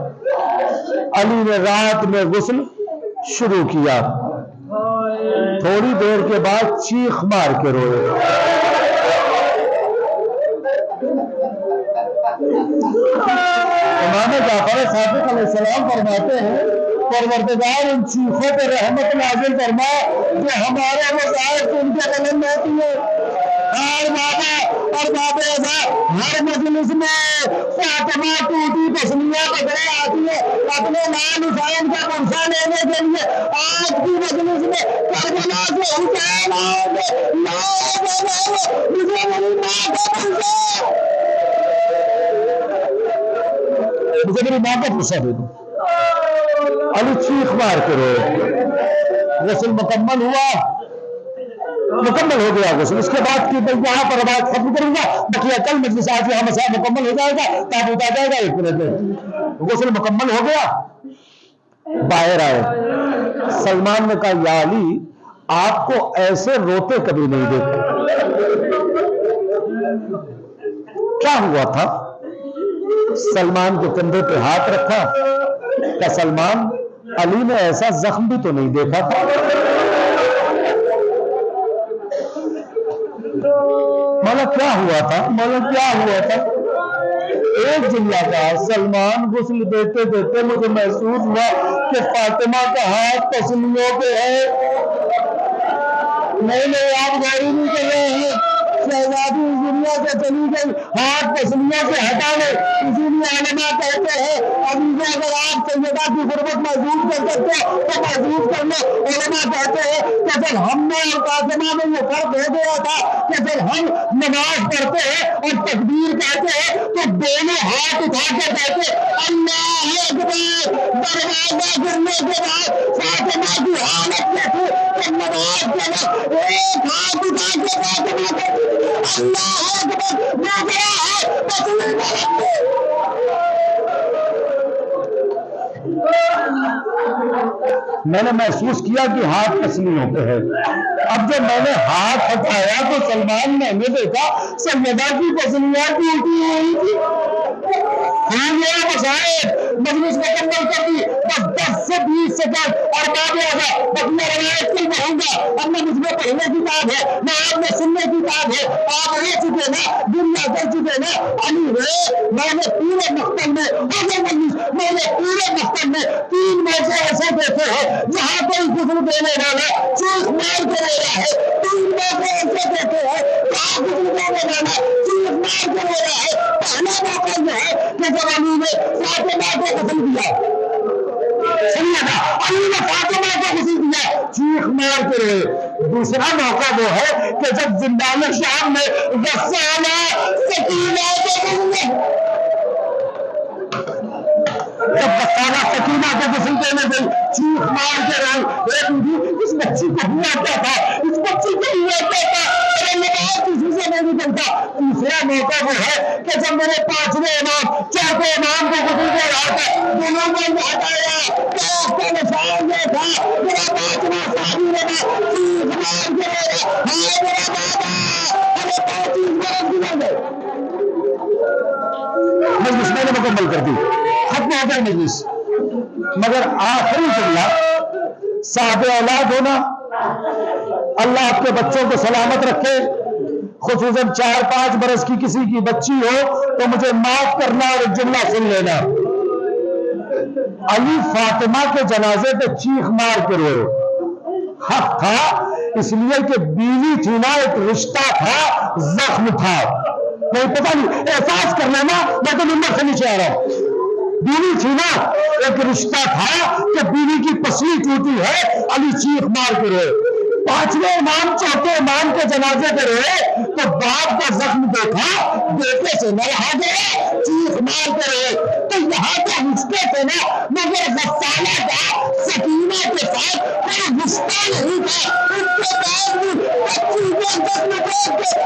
علی نے رات میں غسل شروع کیا، تھوڑی دیر کے بعد چیخ مار کے روئے۔ امام جعفر صادق علیہ السلام فرماتے ہیں، پروردگار ان چیخوں پہ رحمت نازل فرما جو ہمارے مسائل کو ان کے قلم میں ہوتی ہے۔ ہر بابا اور بابا ہر مجلس میں فاطمہ ٹوٹی تسلیہ پکڑے آتی ہے اپنے لال حسین کا قرصہ لینے کے لیے۔ آج کی مجلس میں کربلا سے حسین آؤ گے، مجھے میری ماں کا قرصہ، مجھے میری ماں کا قرصہ دے دو۔ علی چیخ مار کے روئے۔ غسل مکمل ہوا، مکمل ہو گیا غسل۔ اس کے بعد کی میں یہاں پر بات ختم کروں گا، بقیہ کل مجلس آج یہاں مسائل مکمل ہو جائے گا، تابوت آ جائے گا 1 منٹ میں۔ غسل مکمل ہو گیا، باہر آئے، سلمان نے کہا یا علی آپ کو ایسے روتے کبھی نہیں دیکھا، کیا ہوا تھا؟ سلمان کے کندھے پہ ہاتھ رکھا، کہ سلمان علی نے ایسا زخم بھی تو نہیں دیکھا تھا۔ مولا کیا ہوا تھا، مولا کیا ہوا تھا؟ ایک جملہ کا سلمان غسل دیتے دیتے مجھے محسوس ہوا کہ فاطمہ کا ہاتھ تسلیوں پہ ہے۔ نہیں آپ غوری نہیں کر رہے ہیں، شہزادی اس دنیا سے چلی گئی، ہاتھ تسلیوں سے ہٹا لے۔ اسی لیے علماء کہتے ہیں ابھی اگر آپ سیدہ کی غربت محسوس کر سکتے ہو تو محسوس کر لو۔ علماء کہتے ہیں کہ جب ہم نے اور فاطمہ میں یہ فرق ہو گیا تھا کہ جب ہم نماز پڑھتے ہیں اور تکبیر کہتے ہیں تو دونوں ہاتھ اٹھا کے کہتے اللہ اکبر۔ دروازہ گرنے کے بعد فاطمہ کی حالت میں تھی کہ نماز کے وقت ایک ہاتھ اٹھا کے فاطمہ کہتی اللہ اکبر، دوسرا ہاتھ تسلیم کرتے۔ میں نے محسوس کیا کہ ہاتھ تسلیوں پہ ہے۔ اب جب میں نے ہاتھ ہٹایا تو سلمان نے دیکھا سیدہ کی تسلیاں ٹوٹی ہوئی تھی۔ مجلس مکمل کر دی، بس 10 سے 20 سیکنڈ اور بعد میں روایت کی کہوں گا۔ اب میں مجھ میں پڑھنے کی بات ہے، میں آپ میں سننے کی بات ہے۔ آپ رہ چکے نا، دنیا کر چکے نا علی رے، میں نے پورے مقتل میں میں نے پورے مقتل میں 3 موقع ایسے دیکھے ہیں جہاں کوئی غسل دینے والا چیخ مار کے لے رہا ہے۔ 3 موقع ایسے دیکھے ہیں جہاں غسل دینے والا چیخ مار کے لے رہا ہے۔ موقع یہ ہے کہ جب علی نے فاطمہ کو غسل دیا، سنیے گا، علی نے فاطمہ کو غسل دیا، چیخ مار کے رہے۔ دوسرا موقع وہ ہے کہ جب زندان شام میں غسالہ سکینہ کو غسل دیا، جب غسالہ سکینہ کو غسل دینے گئی، چیخ مار کے رہے، اس بچی کو ہوا کیا تھا، اس بچی کو ہوا کیا تھا، کسی سے نہیں نکلتا۔ تیسرا موقع وہ ہے کہ جب میرے پانچویں امام چوتھے امام کو غسل دے رہا تھا، دونوں کو ہٹایا، تو اس کا نشان یہ تھا، میرا پانچواں صحابی لگا، چیخ مار کے رہے، ہائے میرا بابا، ہمیں 35 برس گزر گئے۔ مجلس میں نے مکمل کر دی، ختم ہو گئی مجلس، مگر آخری جملہ صاحب اولاد ہونا، اللہ آپ کے بچوں کو سلامت رکھے، خصوصاً 4-5 برس کی کسی کی بچی ہو تو مجھے معاف کرنا اور ایک جملہ سن لینا۔ علی فاطمہ کے جنازے پہ چیخ مار کے روئے، حق تھا، اس لیے کہ بیوی تھی نا، ایک رشتہ تھا، زخم تھا، نہیں پتہ نہیں احساس کرنا نا، میں تو نمبر سے نیچے آ رہا ہوں، بیوی تھی نا، ایک رشتہ تھا کہ بیوی کی پسلی ٹوٹی ہے، علی چیخ مار کے روئے۔ پانچویں امام چوتھے امام کے جنازے پہ رہے تو باپ کا زخم دیکھا، بیٹے سے نہ رہا گیا، چیخ مار کے رہے۔ تو یہاں کا رشتے تھے نا، مگر غسالہ کا سکینہ کے ساتھ کوئی رشتہ نہیں تھا، اس کے بعد بھی بچی کو زخم دیکھ کے